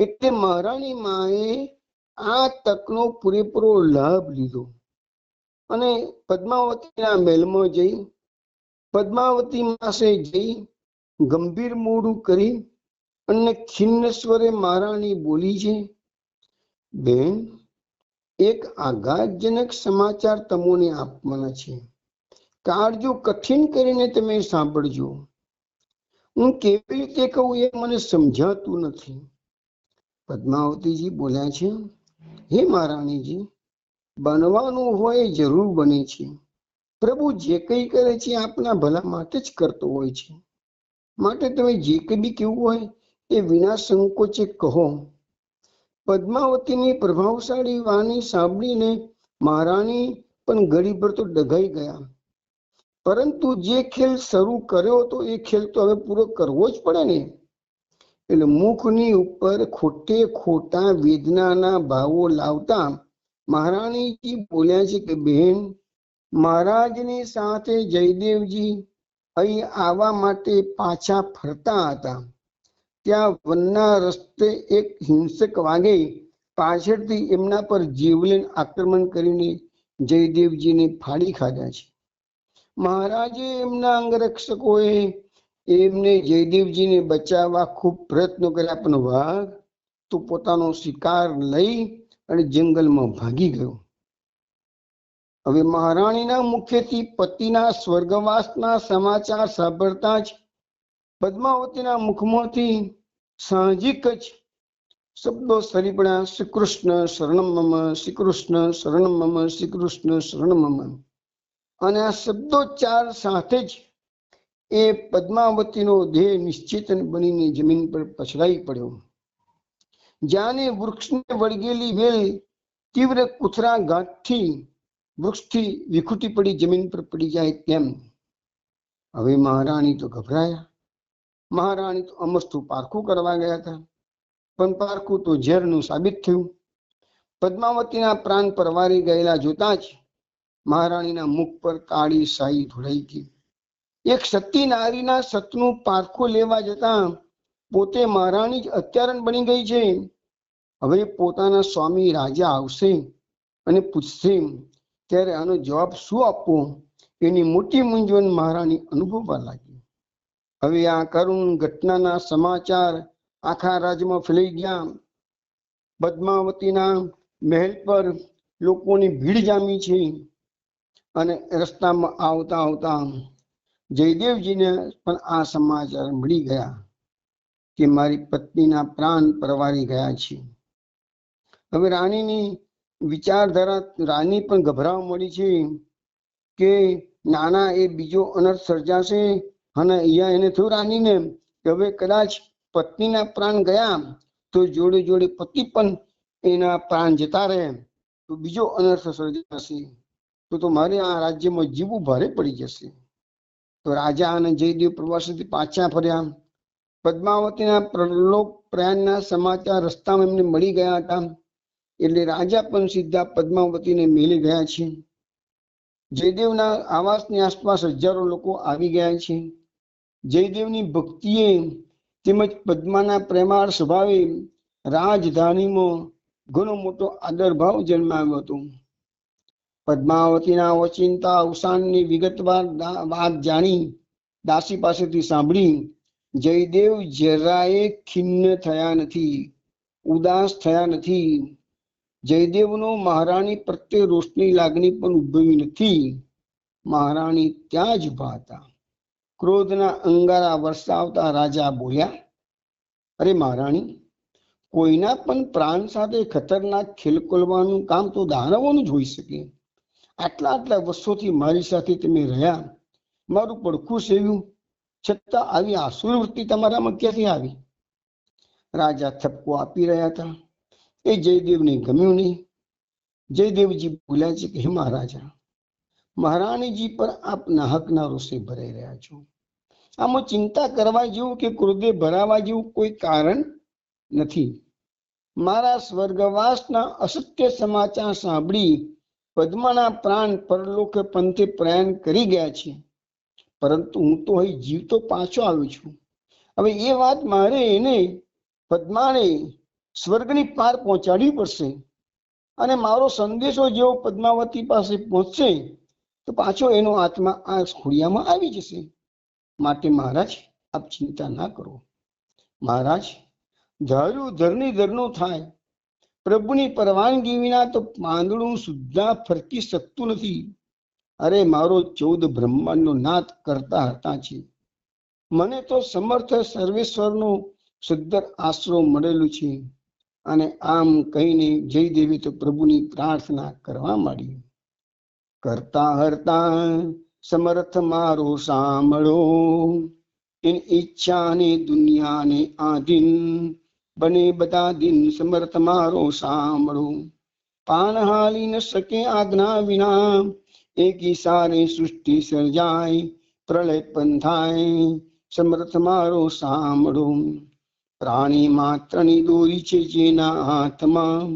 એટલે મહારાણી માએ આ તકનો પૂરેપૂરો લાભ લીધો અને પદ્માવતીના મહેલમાં જઈ પદ્માવતી પાસે જઈ ગંભીર મોઢું કરી અને ખિન્ન સ્વરે મહારાણી બોલી છે, બેન, એક આઘાતજનક સમાચાર તમને આપવાના છે. કાળજો કઠિન કરીને તમે સાંભળજો. હું કેવી રીતે કહું એ મને સમજાતું નથી. પદ્માવતીજી બોલ્યા છે, હે મહારાણીજી, બનવાનું હોય જરૂર બને છે. પ્રભુ જે કંઈ કરે છે આપના ભલા માટે જ કરતો હોય છે. માટે તમે જે કંઈ બી કહેવું હોય એ વિના સંકોચે કહો. પદ્માવતીની પ્રભાવશાળી વાણી સાંભળીને મહારાણી પણ ઘડીભર તો ડઘાઈ ગયા. પરંતુ જે ખેલ શરૂ કર્યો હતો એ ખેલ તો હવે પૂરો કરવો જ પડે ને. એટલે મુખની ઉપર ખોટે ખોટા વેદનાના ભાવો લાવતા મહારાણીજી બોલ્યા છે કે બેન, મહારાજની સાથે જયદેવજી અહીં આવવા માટે પાછા ફરતા હતા. ત્યાં વનના રસ્તે એક હિંસક વાઘે પાછળથી એમના પર જીવલેણ આક્રમણ કરીને જયદેવજીને ફાડી ખાધા છે. મહારાજે એમના અંગરક્ષકોએ એમને જયદેવજીને બચાવવા ખૂબ પ્રયત્નો કર્યા, પણ વાઘ તો પોતાનો શિકાર લઈ અને જંગલમાં ભાગી ગયો. હવે મહારાણીના મુખેથી પતિના સ્વર્ગવાસના સમાચાર સાંભળતા જ પદ્માવતીના મુખમાંથી સાહજિક જ શબ્દો સરી પડ્યા, શ્રી કૃષ્ણ શરણમ મમ, શ્રી કૃષ્ણ શરણમ મમ, શ્રી કૃષ્ણ શરણમ મમ. અને આ શબ્દોચ્ચાર સાથે જ એ પદ્માવતીનો દેહ નિશ્ચેતન બનીને જમીન પર પછડાઈ પડ્યો. જાણે વૃક્ષને વળગેલી વેલ તીવ્ર કુથરા ઘાતથી વૃક્ષથી વિખૂટી પડી જમીન પર પડી જાય તેમ. હવે મહારાણી તો ગભરાયા. મહારાણી તો અમસ્તું પારખું કરવા ગયા હતા, પણ પારખું તો ઝેરનું સાબિત થયું. પદ્માવતીના પ્રાણ પરવારી ગયેલા જોતા જ મહારાણીના મુખ પર કાળી શાહી ધોળાઈ ગઈ. એક સતી નારીના સતનું પારખું લેવા જતા પોતે મહારાણી જ હત્યારણ બની ગઈ છે. હવે પોતાના સ્વામી રાજા આવશે અને પૂછશે ત્યારે આનો જવાબ શું આપવો એની મોટી મૂંઝવણ મહારાણી અનુભવવા લાગી. હવે આ કરુણ ઘટનાના સમાચાર આખા રાજ્યમાં ફેલાઈ ગયા. પદ્માવતીના મહેલ પર લોકોની ભીડ જામી છે અને રસ્તામાં આવતા આવતા જયદેવજીને પણ આ સમાચાર મળી ગયા કે મારી પત્નીના પ્રાણ પરવારી ગયા છે. હવે રાણીની વિચારધારા રાણી પણ ગભરાવા મળી છે. કે નાના એ બીજો અનર્થ સર્જાશે, અને અહીંયા એને થયું રાણીને કે હવે કદાચ પત્નીના પ્રાણ ગયા તો જોડે જોડે પતિ પણ એના પ્રાણ જતા રહે તો બીજો અનર્થ સર્જાશે, તો મારે આ રાજ્યમાં જીવવું ભારે પડી જશે. તો રાજા અને જયદેવ પ્રવાસેથી પાછા ફર્યા. પદ્માવતીના પરલોક પ્રયાણના સમાચાર રસ્તામાં એમને મળી ગયા હતા, એટલે રાજા પણ સીધા પદ્માવતીને મેળી ગયા છે. જયદેવના આવાસની આસપાસ હજારો લોકો આવી ગયા છે. જયદેવની ભક્તિએ તેમજ પદ્માના પ્રેમાળ સ્વભાવે રાજધાનીમાં ઘણો મોટો આદરભાવ જન્માવ્યો હતો. પદ્માવતીના ઓચિંતા અવસાનની વિગતવાર વાત જાણી દાસી પાસેથી સાંભળી જયદેવ જરાય ખિન્ન થયા નથી, ઉદાસ થયા નથી. જયદેવનો મહારાણી પ્રત્યે રોષની લાગણી પણ ઉદ્ભવી નથી. મહારાણી ત્યાં જ ઉભા હતા. ક્રોધના અંગારા વરસાવતા રાજા બોલ્યા, અરે મહારાણી, કોઈના પણ પ્રાણ સાથે ખતરનાક ખેલકોલવાનું કામ તો દાનવોનું જ હોઈ શકે. આટલા વર્ષોથી મારી સાથે તમે રહ્યા, મારું પડખું સેવ્યું, છતાં આવી આસુર વૃત્તિ તમારામાં ક્યાંથી આવી? રાજા ઠપકો આપી રહ્યા હતા. એ જયદેવને ગમ્યું નહીં. જયદેવજી બોલ્યા છે કે હે મહારાજા, મહારાણીજી પર આપ નાહકના રોષે ભરાઈ રહ્યા છો. આમાં ચિંતા કરવા જેવું કે ક્રોધે ભરાવા જેવું કોઈ કારણ નથી. મારા સ્વર્ગવાસના અસત્ય સમાચાર સાંભળી પદ્માના પ્રાણ પરલોકે પંથે પ્રયાણ કરી ગયા છે, પરંતુ હું તો અહીં જીવતો પાછો આવ્યો છું. હવે એ વાત મારે એને પદ્માને સ્વર્ગની પાર પહોંચાડવી પડશે, અને મારો સંદેશો જેવો પદ્માવતી પાસે પહોંચશે તો પાછો એનો આત્મા આ ખોડિયામાં આવી જશે. માટે મહારાજ આપ ચિંતા ના કરો. મહારાજ, ધાર્યું ધરની ધરનું થાય. પ્રભુની પરવાનગી વિના તો પાંદડું સુદ્ધા ફરકી શકતું નથી. અરે મારો 14 બ્રહ્માંડનો નાથ કરતા હતા છે. મને તો સમર્થ સર્વેશ્વરનો સદ્ધર આશરો મળેલો છે. અને આમ કહીને જયદેવે તો પ્રભુની પ્રાર્થના કરવા માંડી. કરતા હરતા સમર્થ મારો સાંભળો, એની ઈચ્છાને દુનિયાને આધીન બને બધા દિન સમર્થ મારો સાંભળો. પાન હાલી ન શકે આજ્ઞા વિના, એક ઈશારે સૃષ્ટિ સર્જાય, પ્રલય પણ થાય, સમર્થ મારો સાંભળો. પ્રાણી માત્રની દોરી છે જેના હાથમાં,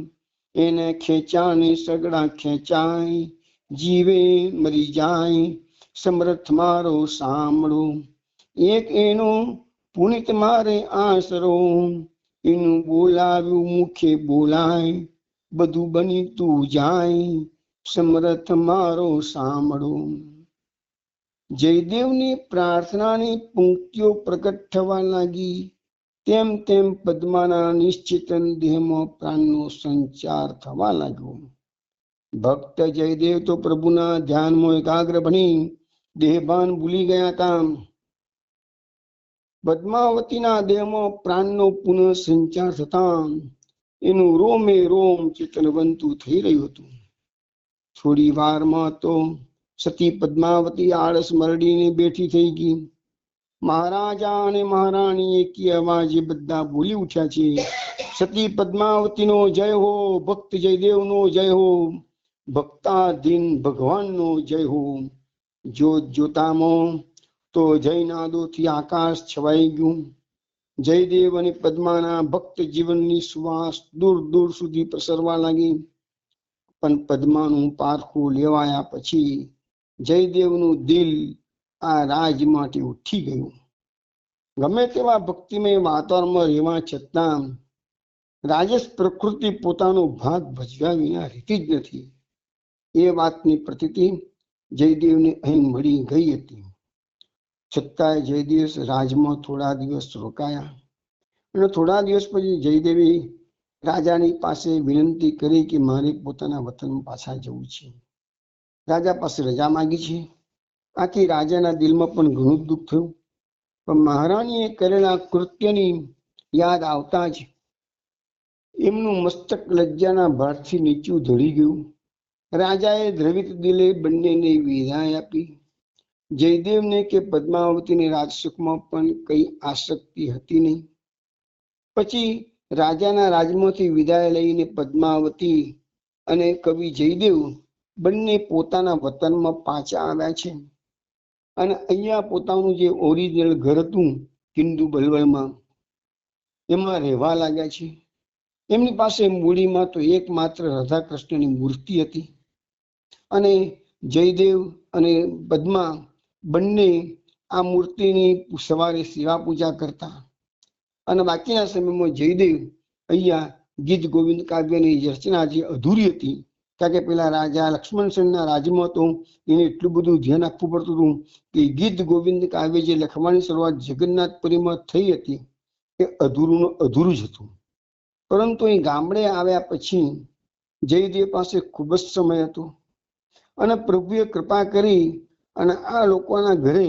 એને ખેંચાને સગડા ખેંચાય, જીવે મરી જાય, સમર્થ મારો સાંભળો. એક એનો પુનિત મારે આશરો, એનું બોલાવ્યું મુખે બોલાય, બધું બની તું જાય, સમર્થ મારો સાંભળો. જયદેવની પ્રાર્થનાની પંક્તિઓ પ્રગટ થવા લાગી. તેમ તેમ પદ્માના નિશ્ચેતન દેહમાં પ્રાણનો સંચાર થવા લાગ્યો. ભક્ત જયદેવ તો પ્રભુના ધ્યાનમાં એકાગ્ર બની દેહભાન ભૂલી ગયા હતા. પદ્માવતીના દેહમાં પ્રાણનો પુનઃ સંચાર થતા એનું રોમે રોમ ચેતનવંતું થઈ રહ્યું હતું. થોડી વારમાં તો સતી પદ્માવતી આળસ મરડીને બેઠી થઈ ગઈ. મહારાજા અને મહારાણી એકી અવાજે બધા બોલી ઉઠ્યા છે, સતી પદ્માવતીનો જય હો, ભક્ત જયદેવનો જય હો, ભક્તાધીન ભગવાનનો જય હો. જોત જોતામાં તો જયનાદોથી આકાશ છવાઈ ગયું. જયદેવ અને પદ્માના ભક્ત જીવનની સુવાસ દૂર દૂર સુધી પ્રસરવા લાગી. પણ પદ્માનું પારખું લેવાયા પછી જયદેવનું દિલ આ રાજ માટે ઉઠી ગયું. ગમે તેવા ભક્તિમય વાતાવરણમાં રહેવા છતાં રાજસ પ્રકૃતિ પોતાનો ભાગ ભજવ્યા વિના રહેતી જ નથી. એ વાતની પ્રતીતિ જયદેવને અહીં મળી ગઈ હતી. છતાંય જયદેવ રાજમાં થોડા દિવસ રોકાયા, અને થોડા દિવસ પછી જયદેવે રાજાની પાસે વિનંતી કરી કે મારે પોતાના વતનમાં પાછા જવું છે. રાજા પાસે રજા માંગી છે. આથી રાજાના દિલમાં પણ ઘણું દુઃખ થયું. પણ મહારાણીએ કરેલા કૃત્યની યાદ આવતા જ એમનું મસ્તક લજ્જાના ભારથી નીચું ધરી ગયું. રાજાએ દ્રવિત દિલે બંનેને વિદાય આપી. જયદેવને કે પદ્માવતીની રાજસુખમાં પણ કઈ આસક્તિ હતી નહીં. પછી રાજાના રાજમાંથી વિદાય લઈને પદ્માવતી અને કવિ જયદેવ બંને પોતાના વતનમાં પાછા આવ્યા છે અને અહીંયા પોતાનું જે ઓરિજિનલ ઘર હતું કિંદુ બલવલમાં એમાં રહેવા લાગ્યા છે. એમની પાસે મૂડીમાં તો એકમાત્ર રાધા કૃષ્ણની મૂર્તિ હતી અને જયદેવ અને પદ્મા બંને આ મૂર્તિની સવારે સેવા પૂજા કરતા અને બાકીના સમયમાં જયદેવ અહીંયા ગીત ગોવિંદ કાવ્યની રચના જે અધૂરી હતી, કારણ કે પેલા રાજા લક્ષ્મણ સેનના રાજમાં તો એને એટલું બધું ધ્યાન આપવું પડતું હતું કે ગીત ગોવિંદ કાવ્ય જે લખવાની શરૂઆત જગન્નાથપુરીમાં થઈ હતી એ અધૂરું જ હતું. પરંતુ એ ગામડે આવ્યા પછી જયદેવ પાસે ખૂબ જ સમય હતો અને પ્રભુએ કૃપા કરી અને આ લોકોના ઘરે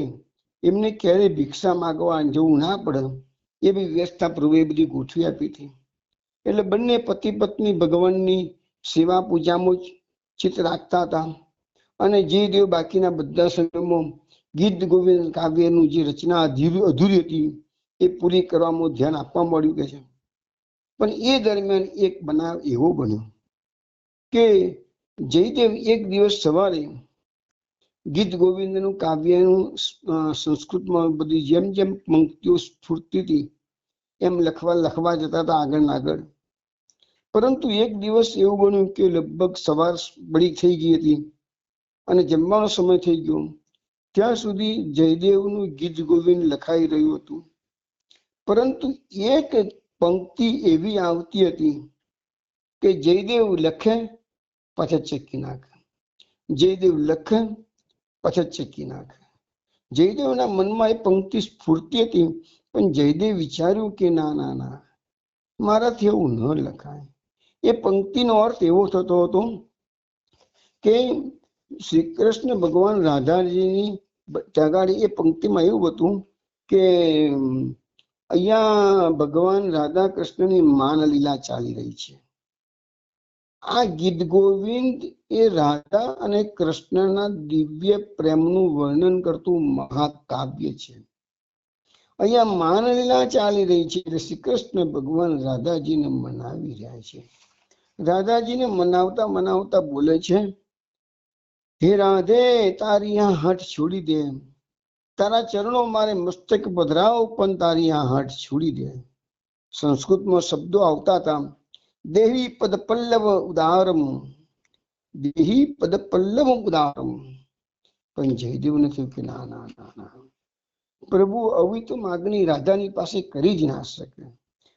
એમને ક્યારેય ભિક્ષા માગવા જવું ના પડે એવી વ્યવસ્થા પ્રભુએ બધી ગોઠવી આપી હતી. એટલે બંને પતિ પત્ની ભગવાનની સેવા પૂજામાં જ ચિત્ત રાખતા હતા અને જયદેવ બાકીના બધા સમયમાં ગીત ગોવિંદ કાવ્યનું જે રચના અધૂરી હતી એ પૂરી કરવામાં ધ્યાન આપવા મળ્યું કે છે. પણ એ દરમિયાન એક બનાવ એવો બન્યો કે જયદેવ એક દિવસ સવારે ગીત ગોવિંદનું કાવ્યનું સંસ્કૃતમાં બધી જેમ જેમ પંક્તિઓ સ્ફૂર્તિ હતી એમ લખવા જતા હતા આગળ. પરંતુ એક દિવસ એવું બન્યું કે લગભગ સવાર બળી થઈ ગઈ હતી અને જમવાનો સમય થઈ ગયો. ત્યાં સુધી જયદેવનું ગીત ગોવિંદ લખાઈ રહ્યું હતું, પરંતુ એક પંક્તિ એવી આવતી હતી કે જયદેવ લખે પાછળ ચેકી નાખે, જયદેવ લખે પાછળ ચેકી નાખે. જયદેવના મનમાં એ પંક્તિ સ્ફૂર્તિ હતી, પણ જયદેવ વિચાર્યું કે ના, મારાથી એવું ન લખાય. એ પંક્તિનો અર્થ એવો થતો હતો કે શ્રી કૃષ્ણ ભગવાન રાધાજીની જગાડી એ પંક્તિમાં એવું હતું કે અહીંયા ભગવાન રાધા કૃષ્ણની માન લીલા ચાલી રહી છે. આ ગીત ગોવિંદ એ રાધા અને કૃષ્ણના દિવ્ય પ્રેમનું વર્ણન કરતું મહાકાવ્ય છે. અહીંયા માન લીલા ચાલી રહી છે એટલે શ્રી કૃષ્ણ ભગવાન રાધાજીને મનાવી રહ્યા છે. રાધાજીને મનાવતા બોલે છે, હે રાધે તારી આ હઠ છોડી દે, તારા ચરણો મારે મસ્તક પધરાવ પણ તારી આ હઠ છોડી દે. સંસ્કૃતમાં શબ્દો આવતા હતા, દેહી પદ પલ્લવ ઉદારમ, દેહી પદ પલ્લવ ઉદારમ. પણ જયદેવને થયું કે ના, પ્રભુ આવી તો માગણી રાધાની પાસે કરી જ ના શકે.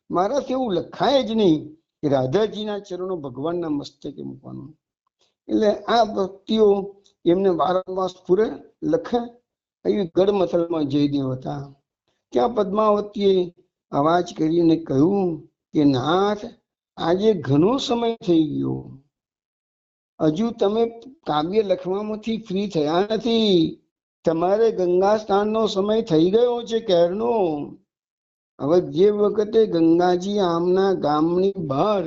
મારાથી એવું લખાય જ નહીં કે રાધાજીના ચરણો ભગવાનના મસ્તકે મૂકવાનું. એટલે આ ભક્તિઓ એમને વારંવાર સ્ફુરે લખે એવી ગડમથલમાં જયદેવ હતા. ત્યાં પદ્માવતીએ અવાજ કરીને કહ્યું કે નાથ, આજે ઘણો સમય થઈ ગયો, હજુ તમે કાવ્ય લખવામાંથી ફ્રી થયા નથી. તમારે ગંગા સ્નાનનો સમય થઈ ગયો છે ક્યારનો. હવે જે વખતે ગંગાજી આમના ગામની બહાર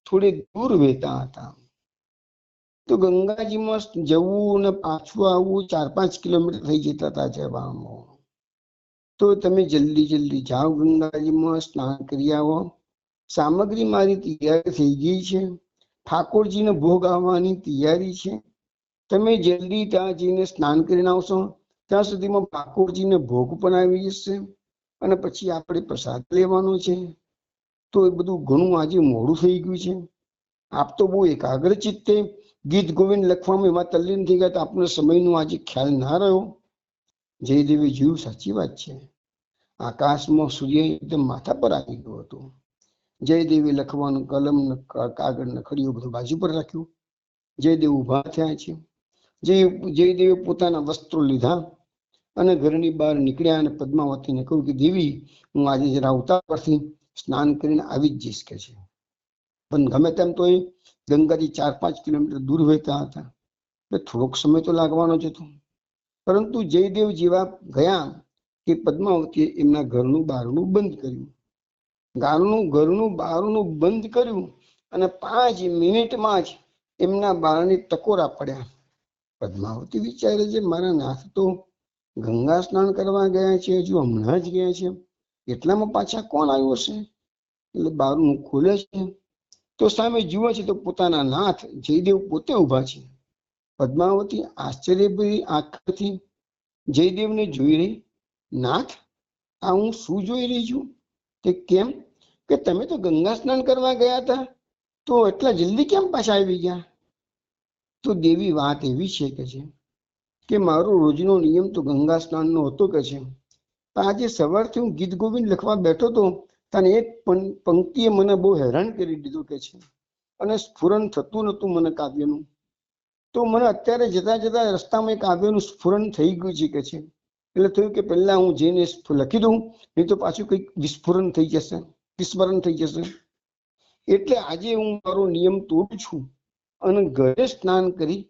થોડી દૂર વહેતા હતા તો ગંગાજીમાં જવું ને પાછું આવવું 4-5 કિલોમીટર થઈ જતા હતા જવામાં. તો તમે જલ્દી જાઓ, ગંગાજીમાં સ્નાન કરી આવો. સામગ્રી મારી તૈયાર થઈ ગઈ છે, ઠાકોરજીને ભોગ આવવાની તૈયારી છે. તમે જલ્દી ત્યાં જઈને સ્નાન કરીને આવશો, ત્યાં સુધીમાં ઠાકોરજીને ભોગ પણ આવી જશે અને પછી આપણે પ્રસાદ લેવાનો છે. તો એ બધું ઘણું આજે મોડું થઈ ગયું છે. આપ તો બહુ એકાગ્ર ચિત્તે ગીત ગોવિંદ લખવામાં એમાં તલ્લીન થઈ ગયા, આપણને સમયનો આજે ખ્યાલ ના રહ્યો. જયદેવે જોયું, સાચી વાત છે, આકાશમાં સૂર્ય એકદમ માથા પર આવી ગયો હતો. જયદેવે લખવાનું કલમ કાગળ નખડીઓ બધું બાજુ પર રાખ્યું. જયદેવ ઉભા થયા છે. જયદેવે પોતાના વસ્ત્રો લીધા અને ઘરની બહાર નીકળ્યા અને પદ્માવતીને કહ્યું કે દેવી, હું આજે જરા ઉતાવળથી સ્નાન કરીને આવી જ જઈશ કે છે. પણ ગમે તેમ તો એ ગંગાજી 4-5 કિલોમીટર દૂર વહેતા હતા એટલે થોડોક સમય તો લાગવાનો જ હતો. પરંતુ જયદેવ જેવા ગયા કે પદ્માવતીએ એમના ઘરનું બારણું બંધ કર્યું. ઘરનું બારણું બંધ કર્યું અને 5 મિનિટમાં જ એમના બાળને ટકોરા પડ્યા. પદ્માવતી વિચારે છે મારા નાથ તો ગંગા સ્નાન કરવા ગયા છે, હજુ હમણાં જ ગયા છે, એટલામાં પાછા કોણ આવ્યું હશે? એટલે બારણું ખોલે છે તો સામે જુએ છે તો પોતાના નાથ જયદેવ પોતે ઉભા છે. પદ્માવતી આશ્ચર્યભરી આંખથી જયદેવને જોઈ રહી. નાથ, આ હું શું જોઈ રહી છું? કે કેમ? કે તમે તો ગંગા સ્નાન કરવા ગયા હતા, તો એટલા જલ્દી કેમ પાછા આવી ગયા? તો દેવી વાત એવી છે કે મારો રોજનો નિયમ તો ગંગા સ્નાનનો હતો કે છે, પણ આજે સવારથી હું ગીત ગોવિંદ લખવા બેઠો તો તને એક પંક્તિએ મને બહુ હેરાન કરી દીધું કે છે, અને સ્ફુરન થતું નતું મને કાવ્યનું. તો મને અત્યારે જતા જતા રસ્તામાં એક કાવ્યનું સ્ફુરન થઈ ગયું છે કે છે. એટલે થયું કે પહેલા હું જઈને લખી દઉં, નહીં તો પાછું કંઈક વિસ્ફુરન થઈ જશે, વિસ્મરણ થઈ જશે. એટલે આજે હું મારો નિયમ તોડું છું અને ઘરે સ્નાન કરી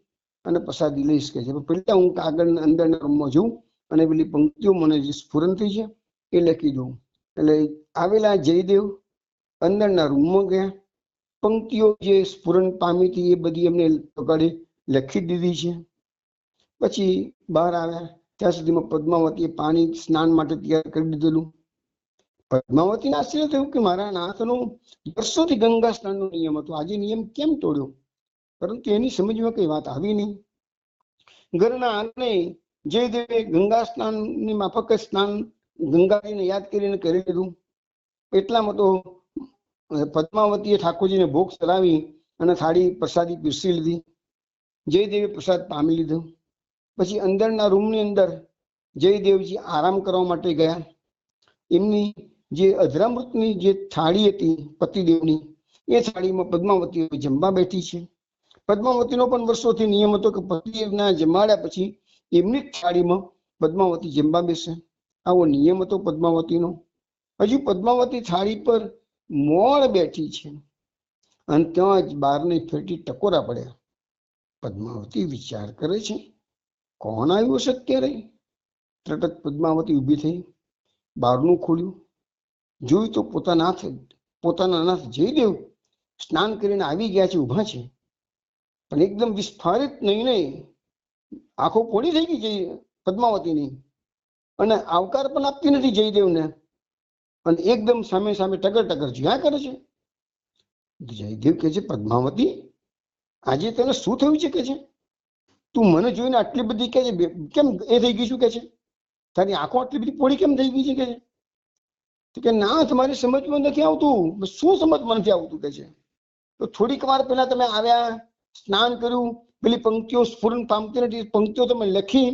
અને પ્રસાદી લઈશ કે છે. પહેલા હું કાગળ અંદરના રૂમમાં જઉં અને પેલી પંક્તિઓ મને જે સ્ફુરન થઈ છે એ લખી દઉં. એટલે આવેલા જયદેવ અંદરના રૂમમાં ગયા, પંક્તિઓ જે સ્ફુરન પામી હતી એ બધી એમને પકડે લખી દીધી છે. પછી બહાર આવ્યા ત્યાં સુધીમાં પદ્માવતીએ પાણી સ્નાન માટે તૈયાર કરી દીધેલું. પદ્માવતીને આશ્ચર્ય થયું કે મારા નાથનો વર્ષોથી ગંગા સ્નાનનો નિયમ હતો, આજે નિયમ કેમ તોડ્યો? પરંતુ એની સમજમાં કઈ વાત આવી નહીં. ઘરના આંગણે જયદેવે ગંગા સ્નાનની માફક સ્નાન ગંગાજીને યાદ કરીને કરી લીધું. એટલામાં તો પદ્માવતીએ ઠાકોરજીને ભોગ ચડાવી અને થાળી પ્રસાદી પીરસી લીધી. જયદેવે પ્રસાદ પામી લીધો. પછી અંદરના રૂમની અંદર જયદેવજી આરામ કરવા માટે ગયા. એમની જે અધરામૃતની જે થાળી હતી પતિદેવની, એ થાળીમાં પદ્માવતી જમવા બેઠી છે. પદ્માવતીનો પણ વર્ષોથી નિયમ હતો કે પતિદેવના જમાડ્યા પછી એમની જ થાળીમાં પદ્માવતી જમવા બેસે. આવો નિયમ હતો પદ્માવતીનો. હજુ પદ્માવતી થાળી પર મોડ બેઠી છે અને ત્યાં જ બારને ફેરથી ટકોરા પડ્યા. પદ્માવતી વિચાર કરે છે, કોણ આવ્યું હશે અત્યારે? તરત જ પદ્માવતી ઊભી થઈ, બારણું ખોલ્યું, જોયું તો પોતાના નાથ જયદેવ સ્નાન કરીને આવી ગયા છે, ઊભા છે. પણ એકદમ વિસ્ફારિત નહીં, આંખો પોળી થઈ ગઈ પદ્માવતીની, અને આવકાર પણ આપતી નથી જયદેવને, અને એકદમ સામે સામે ટગર ટગર જોયા કરે છે. જયદેવ કહે છે, પદ્માવતી, આજે તને શું થયું છે કે છે? તું મને જોઈને આટલી બધી કે છે કેમ એ થઈ ગઈ છું કે છે? તારી આંખો આટલી બધી પોળી કેમ થઈ ગઈ છે કે છે? કે ના, તમારી સમજમાં નથી આવતું. શું સમજમાં નથી આવતું કે છે? તો થોડીક વાર પહેલા તમે આવ્યા, સ્નાન કર્યું, પેલી પંક્તિઓ સ્ફુરન પામતી નથી, પંક્તિઓ તમે લખી,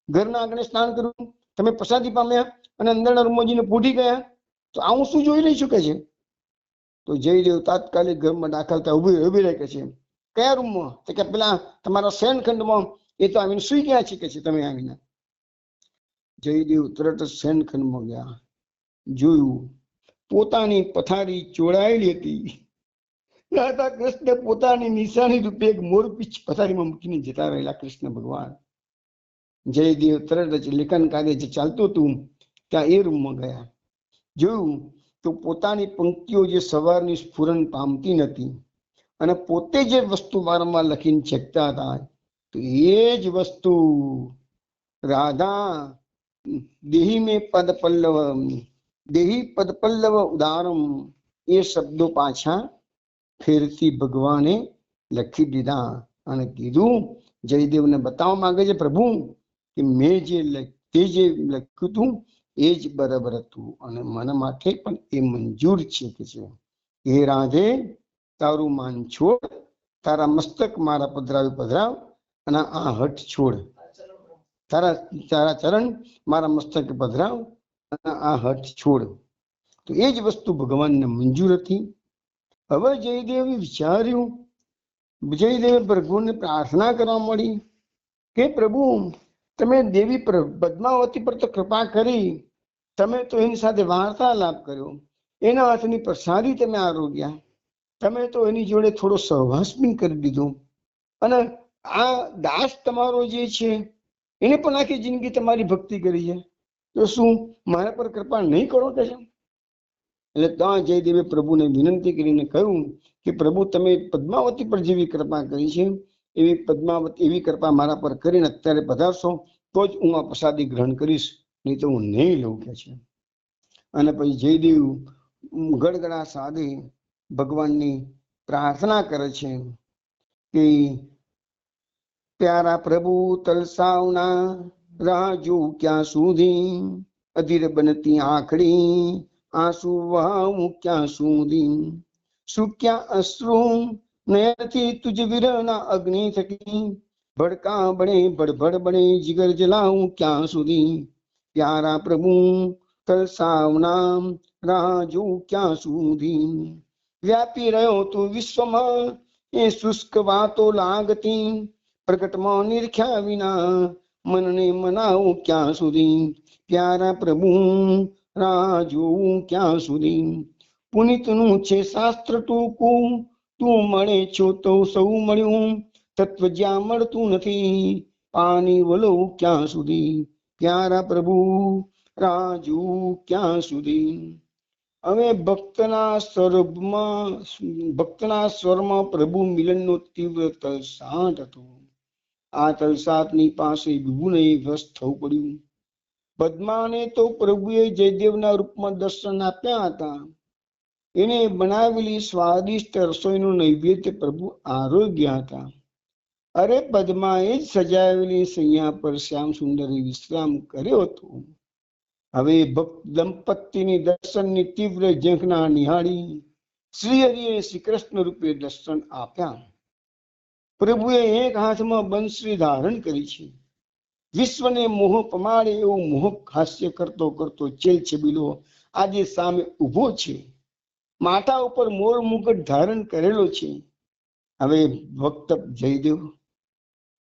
ઘરના આંગણે સ્નાન કર્યું, તમે પ્રસાદી પામ્યા અને અંદરના રૂમમાં જઈને પૂઢી ગયા, તો આ હું શું જોઈ રહી છું કે છે? તો જયદેવ તાત્કાલિક ઘરમાં દાખલ થયા, ઉભી રહે કે છે. કયા રૂમમાં? તો કે પેલા તમારા શયનખંડમાં. એ તો આવીને સુઈ ગયા છે કે છે તમે આવીને. જયદેવ તરત જ શયનખંડમાં ગયા, જોયું પોતાની પથારી ચોળાયેલી હતી. રાધા કૃષ્ણ પોતાની નિશાની રૂપે એક મોરપીંછ પથારીમાં મૂકીને જતા રહેલા કૃષ્ણ ભગવાન. જયદેવ તરત જ લેખન કાર્ય જે ચાલતું હતું ત્યાં એ રૂમમાં ગયા, જોયું તો પોતાની પંક્તિઓ જે સવારની સ્ફુરન પામતી નથી અને પોતે જે વસ્તુ વારંવાર લખીને ચેકતા હતા, તો એ જ વસ્તુ રાધા દેહી મેં પદ પલ્લવ ઉદારમ, એ શબ્દો પાછા ફેરથી ભગવાને લખી દીધા અને કીધું, જયદેવને બતાવવા માંગે છે પ્રભુ કે મેં જે લખ્યું હતું એ જ બરાબર હતું અને મને માટે પણ એ મંજૂર છે કે છે. હે રાધે, તારું માન છોડ, તારા મસ્તક મારા પધરાવ અને આ હઠ છોડ. તારા ચરણ મારા મસ્તક પધરાવ અને આ હઠ છોડ. તો એ જ વસ્તુ ભગવાનને મંજૂર હતી. હવે જયદેવે વિચાર્યું, જયદેવે પ્રભુને પ્રાર્થના કરવા મળી કે પ્રભુ, તમે દેવી પદ્માવતી પર તો કૃપા કરી, તમે તો એની સાથે વાર્તાલાપ કર્યો, એના હાથની પ્રસાદી તમે આરોગ્યા, તમે તો એની જોડે થોડો સહવાસ પણ કરી દીધો, અને આ દાસ તમારો જે છે એને પણ આખી જિંદગી તમારી ભક્તિ કરી છે, તો શું મારા પર કૃપા નહીં કરો કે છે? એટલે ત્યાં જયદેવે પ્રભુને વિનંતી કરીને કહ્યું કે પ્રભુ તમે પદ્માવતી પર જેવી કૃપા કરી છે એવી કૃપા મારા પર કરીને અત્યારે પધારશો તો જ હું આ પ્રસાદી ગ્રહણ કરીશ, નહીં તો હું નહીં લઉં કે છે. અને પછી જયદેવ ગડગડા સાદે ભગવાનની પ્રાર્થના કરે છે કે પ્યારા પ્રભુ તલસાવના રાજુ ક્યાં સુધી, અધીર બનતી આંખડી આંસુ વહાવું ક્યાં સુધી, સુક્યા અશ્રુ નયનથી તુજ વિરહના અગ્નિ થકી, ભડકા બળે ભડભડ બળે જીગર જલાવું ક્યાં સુધી, પ્યારા પ્રભુ તલસાવના રાજુ ક્યાં સુધી, વ્યાપી રહ્યો તું વિશ્વમાં એ શુષ્ક વાતો લાગતી, પ્રગટમાં નિરખ્યા વિના મનને મનાવું ક્યાં સુધી, પ્યારા પ્રભુ રાજુ ક્યાં સુધી, પુનિતનું છે શાસ્ત્ર ટૂંકું, તું મળે છો તો સૌ મળ્યું, તત્વ જ્યાં મળતું નથી પાણી વલો ક્યાં સુધી, પ્યારા પ્રભુ રાજુ ક્યાં સુધી. હવે ભક્તના સ્વરમાં પ્રભુ મિલનનો તીવ્ર તલસાટ હતો. આ તલસાટની પાસે વિભુને વશ થવું પડ્યું. પદ્માને તો પ્રભુએ જયદેવના રૂપમાં દર્શન આપ્યા હતા. એને બનાવેલી સ્વાદિષ્ટ રસોઈનું નૈવેદ્ય પ્રભુ આરોગ્ય હતા. અરે પદ્માએ જ સજાવેલી સૈયા પર શ્યામ સુંદરે વિશ્રામ કર્યો હતો. હવે ભક્ત દંપતીની દર્શનની તીવ્ર ઝંખના નિહાળી શ્રી હરિએ શ્રી કૃષ્ણ રૂપે દર્શન આપ્યા. પ્રભુએ એક હાથમાં બંસરી ધારણ કરી છે. વિશ્વને મોહ પમાડે એવો મોહક હાસ્ય કરતો કરતો ચેલછબીલો આજે સામે ઉભો છે. માથા ઉપર મોર મુકટ ધારણ કરેલો છે. હવે ભક્ત જયદેવ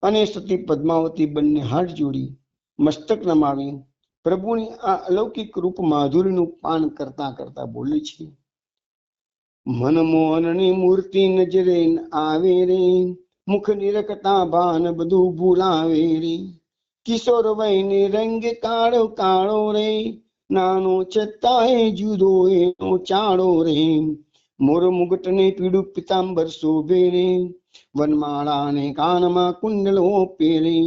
અને સતી પદ્માવતી બંને હાથ જોડી મસ્તક નમાવી પ્રભુની આ અલૌકિક રૂપ માધુરીનું પાન કરતા કરતા બોલે છે, મનમોહનની મૂર્તિ નજરે આવે રે, મુખ નિરખતા ભાન બધું ભૂલાવે રે, કિશોર વયને રંગ કાળો કાળો રે, નાનો છતાંય જુદો એનો ચાળો રે, મોર મુગટ ને પીળું પિતાંબર શોભે રે, વનમાળા ને કાનમાં કુંડલો પહેરે,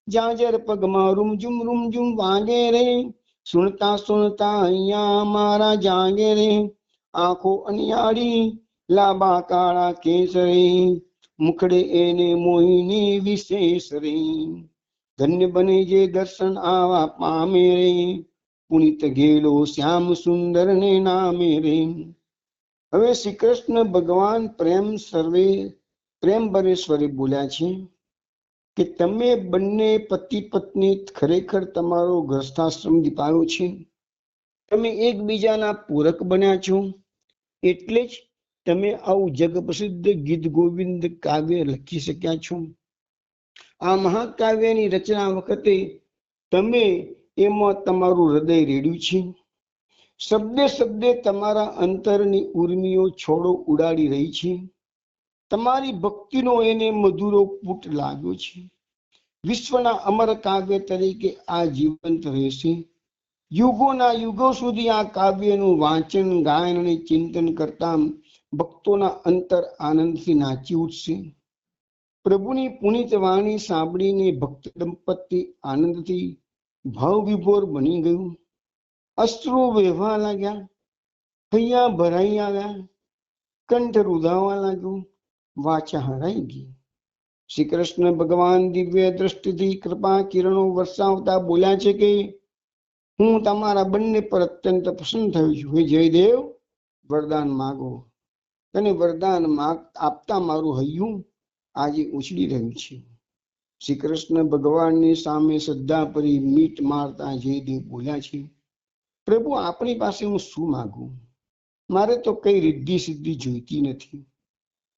જાજર પગમાં રૂમઝુમ વાગે રે, સુણતા સુણતા અહીંયા મારા જાગે રે, આંખો અનિયાળી લાંબા કાળા કેસ રે, મુખડે એને મોહિની વિશેષ રે, ધન્ય બને જે દર્શન આવા પામે રે, પુનિત ગેલો શ્યામ સુંદર ને નામે રે. હવે શ્રી કૃષ્ણ ભગવાન પ્રેમ ભરેશ્વરે બોલ્યા છે કે તમે બંને પતિ પત્ની ખરેખર તમારો ગ્રસ્થાશ્રમ દીપાયો છે. તમે એકબીજાના પૂરક બન્યા છો. એટલે જ તમે આવું જગ પ્રસિદ્ધ ગીત ગોવિંદ કાવ્ય લખી શક્યા છો. આ મહાકાવ્યની રચના વખતે તમે એમાં તમારું હૃદય રેડ્યું છે. શબ્દે શબ્દે તમારા અંતરની ઉર્મિઓ છોડો ઉડાડી રહી છે. તમારી ભક્તિનો એને મધુરો પુટ લાગ્યો છે. વિશ્વના અમર કાવ્ય તરીકે આ જીવંત રહેશે. યુગોના યુગો સુધી આ કાવ્યનું વાંચન ગાયન અને ચિંતન કરતા ભક્તોના અંતર આનંદથી નાચી ઉઠશે. પ્રભુની પુનિત વાણી સાંભળીને ભક્ત દંપતી આનંદથી ભાવ વિભોર બની ગયું. અશ્રુ વહેવા લાગ્યા, હૈયા ભરાઈ આવ્યા, કંઠ રૂધાવા લાગ્યું, વાચા હરાઈ ગઈ. શ્રી કૃષ્ણ ભગવાન દિવ્ય દ્રષ્ટિથી કૃપા કિરણો વરસાવતા બોલ્યા છે કે હું તમારા બંને પર અત્યંત પ્રસન્ન થયો છું. હે જયદેવ, વરદાન માગો. તને વરદાન આપતા મારું હૈયું આજે ઉછળી રહ્યું છે. શ્રી કૃષ્ણ ભગવાનની સામે શ્રદ્ધા પરી મીટ મારતા જયદેવ બોલ્યા છે, પ્રભુ આપણી પાસે હું શું માગું? મારે તો કઈ રિદ્ધિ સિદ્ધિ જોઈતી નથી.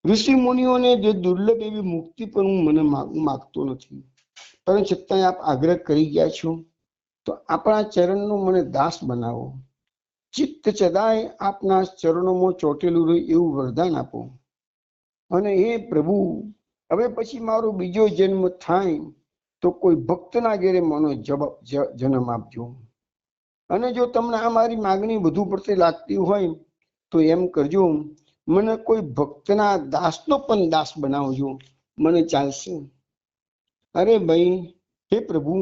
ઋષિ મુનિઓને જે દુર્લભ એવી મુક્તિ પણ હું માગતો નથી. પરંતુ છતાંય આપ આગ્રહ કરી ગયા છો તો આપણા ચરણનો મને દાસ બનાવો. ચિત્ત સદાય આપના ચરણોમાં ચોટેલું રહે એવું વરદાન આપો. અને હે પ્રભુ, હવે પછી મારો બીજો જન્મ થાય તો કોઈ ભક્તના ઘેરે મને જન્મ આપજો. અને જો તમને આ મારી માગણી વધુ પડતી લાગતી હોય તો એમ કરજો, મને કોઈ ભક્તના દાસનો પણ દાસ બનાવજો, મને ચાલશે. અરે ભાઈ, હે પ્રભુ,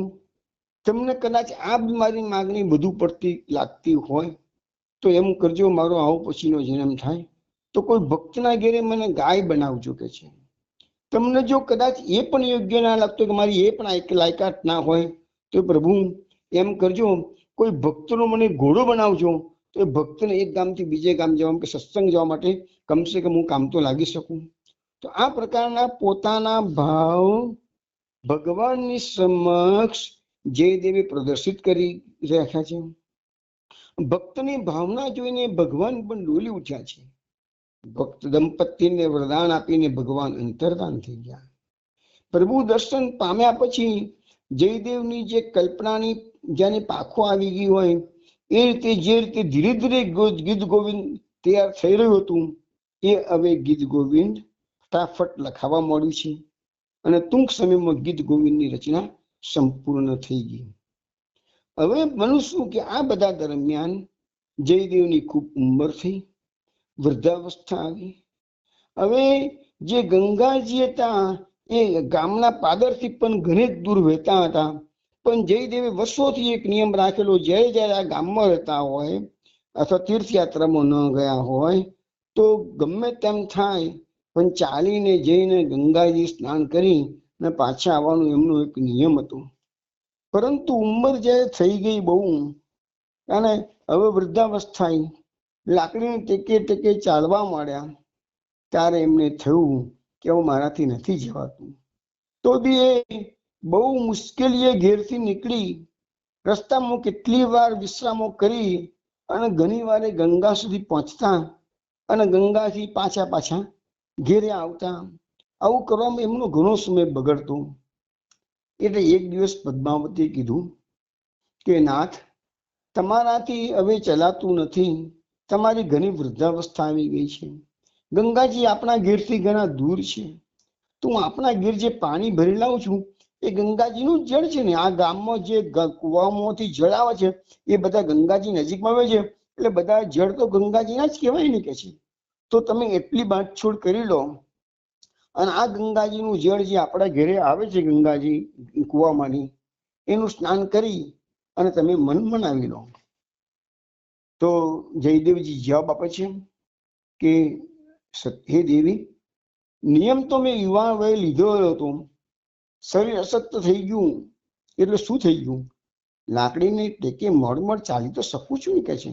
તમને કદાચ આ મારી માગણી વધુ પડતી લાગતી હોય તો એમ કરજો, મારો આવો પછીનો જન્મ થાય તો કોઈ ભક્તના ઘેરે મને ગાય બનાવજો કે છે. તમને જો કદાચ એ પણ યોગ્ય ના લાગતો કે મારી એ પણ લાયકાત ના હોય તો પ્રભુ એમ કરજો, કોઈ ભક્તનો મને ઘોડો બનાવજો, તો એ ભક્તને એક ગામથી બીજે ગામ જવા કે સત્સંગ જવા માટે કમસે કમ હું કામ તો લાગી શકું. તો આ પ્રકારના પોતાના ભાવ ભગવાનની સમક્ષ જયદેવે પ્રદર્શિત કરી રાખ્યા છે. ભક્તની ભાવના જોઈને ભગવાન પણ ડોલી ઉઠ્યા છે. ભક્ત દંપતીને વરદાન આપીને ભગવાન અંતર્ધાન થઈ ગયા. પ્રભુ દર્શન પામ્યા પછી જયદેવની જે કલ્પનાની જેની પાખો આવી ગઈ હોય એ રીતે જે રીતે ધીરે ધીરે ગીત ગોવિંદ તૈયાર થઈ રહ્યું હતું એ હવે ગીત ગોવિંદ ફટાફટ લખાવા મળ્યું છે અને ટૂંક સમયમાં ગીત ગોવિંદની રચના સંપૂર્ણ થઈ ગઈ. હવે બન્યું શું કે આ બધા દરમિયાન જયદેવની ખૂબ ઉંમર થઈ, વૃદ્ધાવસ્થા આવી. હવે જે ગંગાજી હતા એ ગામના પાદરથી પણ ઘણે દૂર વહેતા હતા, પણ જયદેવે વર્ષોથી એક નિયમ રાખેલો, જ્યારે આ ગામમાં રહેતા હોય અથવા તીર્થયાત્રામાં ન ગયા હોય તો ગમે તેમ થાય પણ ચાલીને જઈને ગંગાજી સ્નાન કરી ને પાછા આવવાનું એમનો એક નિયમ હતો. પરંતુ ઉંમર જ્યારે થઈ ગઈ બહુ અને હવે વૃદ્ધાવસ્થા, લાકડીને ટેકે ટેકે ચાલવા માંડ્યા, ત્યારે એમને થયું કે હવે મારાથી નથી જવાતું. તો બી એ બહુ મુશ્કેલીએ ઘેરથી નીકળી રસ્તામાં કેટલી વાર વિશ્રામો કરી અને ઘણી વાર ગંગા સુધી પહોંચતા અને ગંગાથી પાછા ઘેરે આવતા. આવું કરવામાં એમનો ઘણો સમય બગડતો. એટલે એક દિવસ પદ્માવતીએ કીધું કે નાથ, તમારાથી હવે ચલાતું નથી, તમારી ઘણી વૃદ્ધાવસ્થા આવી ગઈ છે. ગંગાજી આપણા ઘેરથી ઘણા દૂર છે, તો હું આપણા ઘેર જે પાણી ભરી લાવું છું એ ગંગાજીનું જળ છે ને, આ ગામમાં જે કુવામાંથી જળ આવે છે એ બધા ગંગાજી નજીકમાં આવે છે, એટલે બધા જળ તો ગંગાજીના જ કહેવાય ને કે છે. તો તમે એટલી બાંધછોડ કરી લો અને આ ગંગાજીનું જળ જે આપણા ઘરે આવે છે ગંગાજી કુવામાંથી, એનું સ્નાન કરી અને તમે મન મનાવી લો. તો જયદેવજી જવાબ આપે છે કે હે દેવી, નિયમ તો મેં યુવાન વયે લીધો હતો, શરીર અશક્ત થઈ ગયું એટલે શું થઈ ગયું, લાકડીને ટેકે મળ ચાલી તો શકું છું કે છે,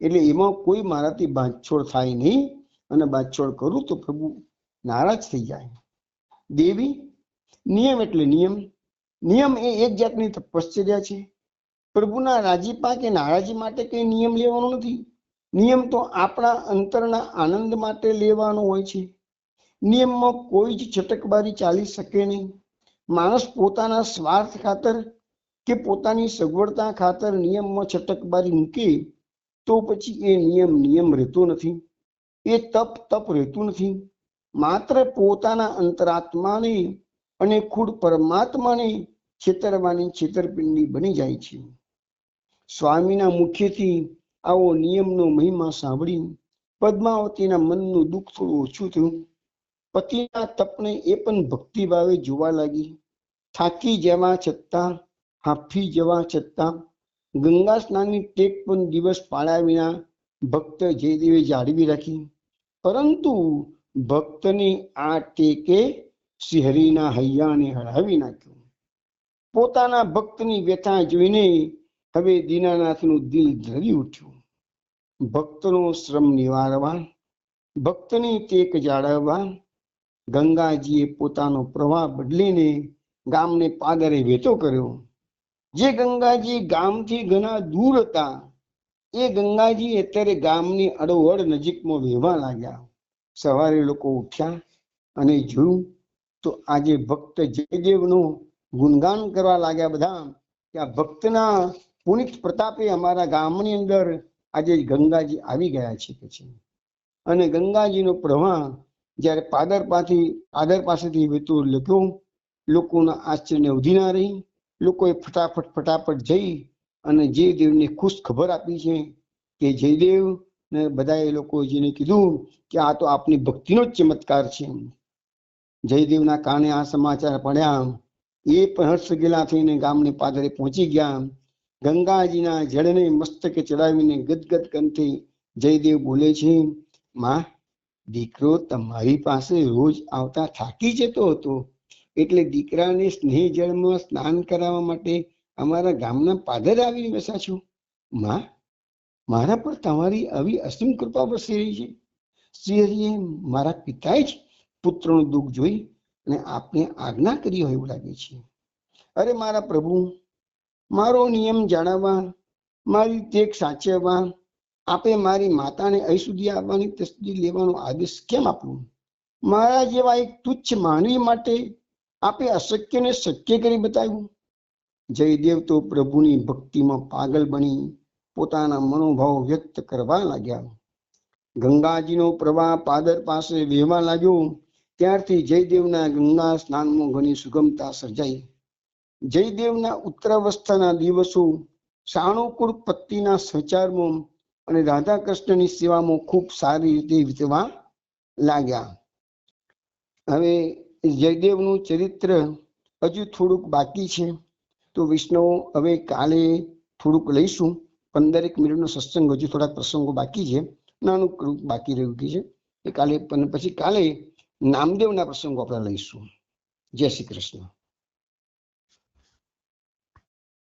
એટલે એમાં કોઈ મારાથી બાંધછોડ થાય નહીં, અને બાંધછોડ કરું તો પ્રભુ નારાજ થઈ જાય. દેવી, નિયમ એટલે નિયમ. નિયમ એ એક જાતની તપશ્ચર્યા છે. પ્રભુના રાજીપા કે નારાજી માટે કઈ નિયમ લેવાનો નથી. નિયમ તો આપણા અંતરના આનંદ માટે લેવાનો હોય છે. નિયમમાં કોઈ જ છટકબારી ચાલી શકે નહીં. માણસ પોતાના સ્વાર્થ ખાતર કે પોતાની સગવડતા ખાતર નિયમમાં છટકબારી મૂકે તો પછી એ નિયમ રહેતો નથી, એ તપ રહેતું નથી. માત્ર પોતાના અંતરાત્માને અને ખુદ પરમાત્માને છેતરવાની છેતરપિંડી બની જાય છે. સ્વામીના મુખેથી આવો નિયમનો મહિમા સાંભળી પદ્માવતીના મનનું દુઃખ થોડું ઓછું થયું. પતિના તપને એ પણ ભક્તિભાવે જોવા લાગી. થાકી જવા છતાં, હાંફી જવા છતાં ગંગા સ્નાનની ટેક પણ દિવસ પાળ્યા વિના ભક્ત જયદેવે જાળવી રાખી. પરંતુ ભક્તની આ ટેકે શ્રીહરિના હૈયાને હરાવી નાખ્યું. પોતાના ભક્તની વ્યથા જોઈને હવે દીનાનાથનું દિલ ધરી ઉઠ્યું. ભક્તનો શ્રમ નિવારવા, ભક્તની ટેક જાળવવા ગંગાજીએ પોતાનો પ્રવાહ બદલીને ગામને પાદરે વહેતો કર્યો. જે ગંગાજી ગામથી ઘણા દૂર હતા એ ગંગાજી અત્યારે ગામની અડોઅડ નજીકમાં વહેવા લાગ્યા. સવારે લોકો ઉઠ્યા અને જોયું તો આજે ભક્ત જયદેવનું ગુણગાન કરવા લાગ્યા બધા કે આ ભક્તના પુનિત પ્રતાપે અમારા ગામની અંદર આજે ગંગાજી આવી ગયા છે કે છે. અને ગંગાજીનો પ્રવાહ જ્યારે પાદર પાસેથી વહેતો લખ્યો, લોકોના આશ્ચર્યને અવધિ ના રહી. લોકોએ ફટાફટ જઈ અને જયદેવને ખુશ ખબર આપી છે કે જયદેવ ને બધા એ લોકો જેને કીધું કે આ તો આપની ભક્તિનો જ ચમત્કાર છે. જયદેવના કાને આ સમાચાર પડ્યા. એ પણ હર્ષ ગેલા થઈને ગામની પાદરે પહોંચી ગયા. ગંગાજીના જળને મસ્તકે ચડાવીને ગદગદ કંઠે જયદેવ બોલે છે, માં, દીકરો તમારી પાસે રોજ આવતા થાકી જતો હતો, એટલે દીકરાને સ્નેહ જળમાં સ્નાન કરાવવા માટે અમારા ગામના પાદર આવીને બેસા છો. માં, મારા પર તમારી આવી અસીમ કૃપા વરસી રહી છે. શ્રી હરિએ મારા પિતાએ જ પુત્રનું દુઃખ જોઈ અને આપને આજ્ઞા કરી હોય એવું લાગે છે. અરે મારા પ્રભુ, મારો નિયમ જાણવવા, મારી ટેક સાચવવા આપે મારી માતાને અહીં સુધી આવવાની તસ્દી લેવાનો આદેશ કેમ આપ્યો? મારા જેવા એક તુચ્છ માનવી માટે આપે અશક્યને શક્ય કરી બતાવ્યું. જયદેવ તો પ્રભુની ભક્તિમાં પાગલ બની પોતાના મનોભાવ વ્યક્ત કરવા લાગ્યા. ગંગાજીનો પ્રવાહ પાદર પાસે વહેવા લાગ્યો. ત્યારથી જયદેવના ગંગા સ્નાનમાં ઘણી સુગમતા સર્જાઈ. જયદેવના ઉત્તરાવસ્થાના દિવસો સાનુકૂળ પત્નીના સહચારમાં અને રાધા કૃષ્ણની સેવામાં ખૂબ સારી રીતે વીતવા લાગ્યા. હવે જયદેવનું ચરિત્ર હજુ થોડુંક બાકી છે, તો વૈષ્ણવ હવે કાલે થોડુંક લઈશું. 15 મિનિટનો સત્સંગ, હજુ થોડાક પ્રસંગો બાકી છે, નાનું બાકી રહ્યું છે એ કાલે, પછી કાલે નામદેવના પ્રસંગો આપણે લઈશું. જય શ્રી કૃષ્ણ.